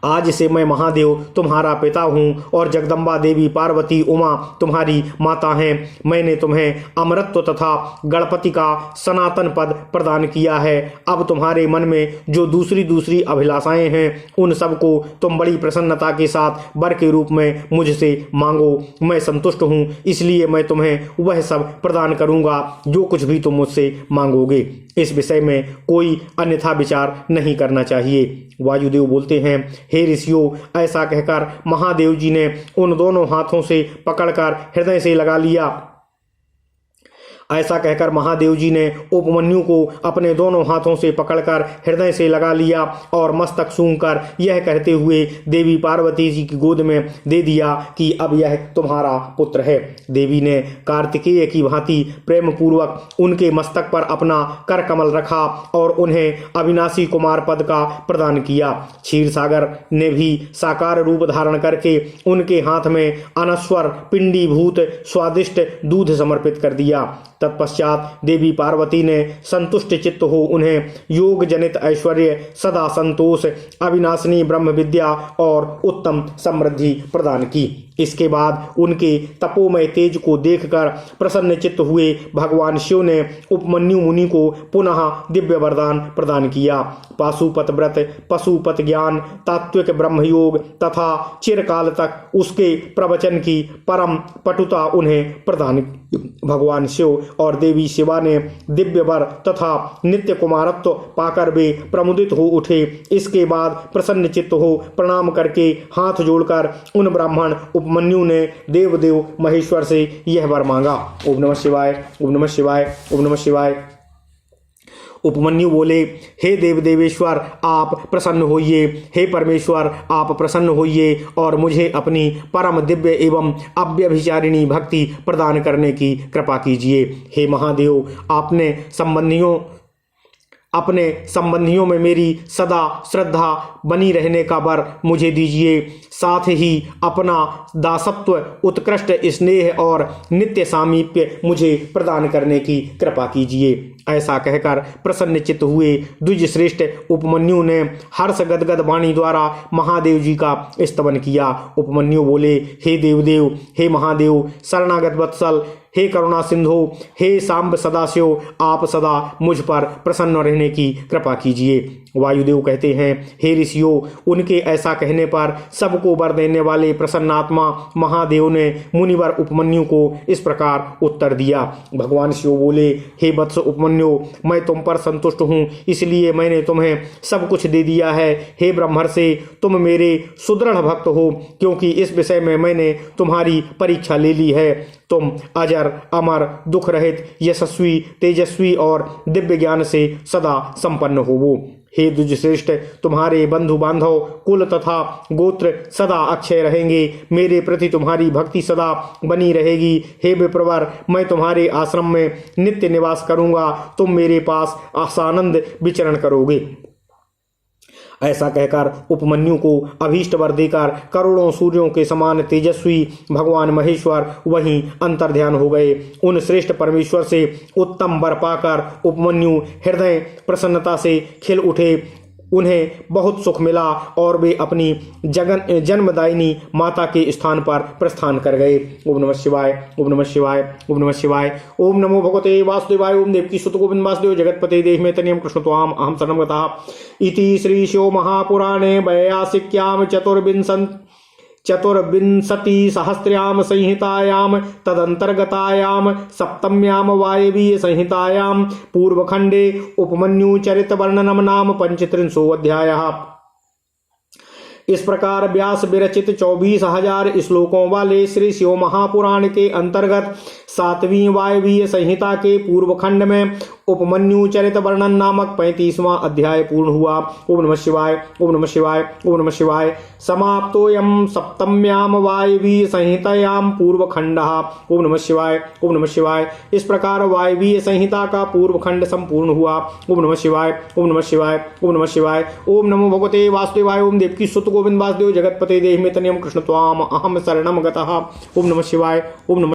आज से मैं महादेव तुम्हारा पिता हूँ और जगदम्बा देवी पार्वती उमा तुम्हारी माता हैं। मैंने तुम्हें अमरत्व तथा गणपति का सनातन पद प्रदान किया है। अब तुम्हारे मन में जो दूसरी अभिलाषाएं हैं उन सबको तुम बड़ी प्रसन्नता के साथ वर के रूप में मुझसे मांगो। मैं संतुष्ट हूँ, इसलिए मैं तुम्हें वह सब प्रदान करूँगा जो कुछ भी तुम मुझसे मांगोगे। इस विषय में कोई अन्यथा विचार नहीं करना चाहिए। वायुदेव बोलते हैं, हे ऋषियों, ऐसा कहकर महादेव जी ने उन दोनों हाथों से पकड़कर हृदय से लगा लिया। ऐसा कहकर महादेव जी ने उपमन्यु को अपने दोनों हाथों से पकड़कर हृदय से लगा लिया और मस्तक सूंघकर यह कहते हुए देवी पार्वती जी की गोद में दे दिया कि अब यह तुम्हारा पुत्र है। देवी ने कार्तिकेय की भांति प्रेम पूर्वक उनके मस्तक पर अपना कर कमल रखा और उन्हें अविनाशी कुमार पद का प्रदान किया। क्षीर सागर ने भी साकार रूप धारण करके उनके हाथ में अनस्वर पिंडीभूत स्वादिष्ट दूध समर्पित कर दिया। तत्पश्चात देवी पार्वती ने संतुष्ट चित्त हो उन्हें योग जनित ऐश्वर्य, सदा संतोष, अविनाशिनी ब्रह्म विद्या और उत्तम समृद्धि प्रदान की। इसके बाद उनके तपोमय तेज को देखकर प्रसन्न चित्त हुए भगवान शिव ने उपमन्यु मुनि को पुनः दिव्य वरदान प्रदान किया। पाशुपत व्रत, पशुपत ज्ञान, तात्विक ब्रह्मयोग तथा चिरकाल तक उसके प्रवचन की परम पटुता उन्हें प्रदान की। भगवान शिव और देवी शिवा ने दिव्य वर तथा नित्य कुमारत्व पाकर वे प्रमुदित हो उठे। इसके बाद प्रसन्न चित्त हो प्रणाम करके हाथ जोड़कर उन ब्राह्मण उपमन्यु ने देवदेव महेश्वर से यह वर मांगा। ओम नमः शिवाय, ओम नमः शिवाय, ओम नमः शिवाय। उपमन्यु बोले, हे देव देवेश्वर, आप प्रसन्न होइए। हे परमेश्वर, आप प्रसन्न होइए और मुझे अपनी परम दिव्य एवं अव्यभिचारिणी भक्ति प्रदान करने की कृपा कीजिए। हे महादेव, अपने संबंधियों में मेरी सदा श्रद्धा बनी रहने का वर मुझे दीजिए। साथ ही अपना दासत्व, उत्कृष्ट स्नेह और नित्य सामीप्य मुझे प्रदान करने की कृपा कीजिए। ऐसा कहकर प्रसन्न चित्त हुए द्विज श्रेष्ठ उपमन्यु ने हर्ष गदगद वाणी द्वारा महादेव जी का स्तवन किया। उपमन्यु बोले, हे देवदेव, हे महादेव, शरणागत वत्सल, हे करुणा सिंधु, हे सांब सदाशिव, आप सदा मुझ पर प्रसन्न रहने की कृपा कीजिए। वायुदेव कहते हैं, हे ऋषियों, उनके ऐसा कहने पर सबको वर देने वाले प्रसन्नात्मा महादेव ने मुनिवर उपमन्यु को इस प्रकार उत्तर दिया। भगवान शिव बोले, हे वत्स उपमन्यु, मैं तुम पर संतुष्ट हूँ, इसलिए मैंने तुम्हें सब कुछ दे दिया है। हे ब्रह्मर्षि, तुम मेरे सुदृढ़ भक्त हो, क्योंकि इस विषय में मैंने तुम्हारी परीक्षा ले ली है। तुम अजर, अमर, दुख रहित, यशस्वी, तेजस्वी और दिव्य ज्ञान से सदा संपन्न होवो। हे द्विजश्रेष्ठ, तुम्हारे बंधु बांधव, कुल तथा गोत्र सदा अक्षय रहेंगे। मेरे प्रति तुम्हारी भक्ति सदा बनी रहेगी। हे विप्रवर, मैं तुम्हारे आश्रम में नित्य निवास करूंगा। तुम मेरे पास आसानंद विचरण करोगे। ऐसा कहकर उपमन्यु को अभीष्ट वर देकर करोड़ों सूर्यों के समान तेजस्वी भगवान महेश्वर वहीं अंतर्ध्यान हो गए। उन श्रेष्ठ परमेश्वर से उत्तम वर पाकर उपमन्यु हृदय प्रसन्नता से खिल उठे। उन्हें बहुत सुख मिला और वे अपनी जन्मदायिनी माता के स्थान पर प्रस्थान कर गए। ओम नमः शिवाय, ओम नमः शिवाय, ओम नमः शिवाय। ओम नमो भगवते वासुदेवाय। ओम देवकी सुत गोविंद वासुदेव जगतपते देहि तनियम कृष्ण त्वाम अहम शरणं गतः। इति श्री शिव महापुराणे वैयासिक्याम चतुर्विंशतिसहस्र्यां संहितायां तदंतर्गतायां सप्तम्यां वायवीय संहितायां पूर्वखंडे उपमन्युचरित वर्णनम नाम 35वां अध्यायः। इस प्रकार व्यास विरचित 24,000 श्लोकों वाले श्री शिव महापुराण के अंतर्गत 7वीं वायवीय संहिता के पूर्व खंड में उपमन्यु चरित वर्णन नामक 35वां अध्याय पूर्ण हुआ। ओम नमः शिवाय, ओम नमः शिवाय, ओम नमः शिवाय। समाप्तोयम सप्तम्यां वायवीय संहितायां पूर्व खंडः। ओम नमः शिवाय, ओम नमः शिवाय। इस प्रकार वायवीय संहिता का पूर्व खंड संपूर्ण हुआ। ओम नमः शिवाय, ओम नमः शिवाय, ओम नमः शिवाय। ओम नमो भगवते वासुदेवाय। ओम देवकी सुत गोविंद वासुदेव जगतपते देहि तनियम कृष्ण त्वाम अहम शरणं गतः। ओम नमः शिवाय, ओम नमः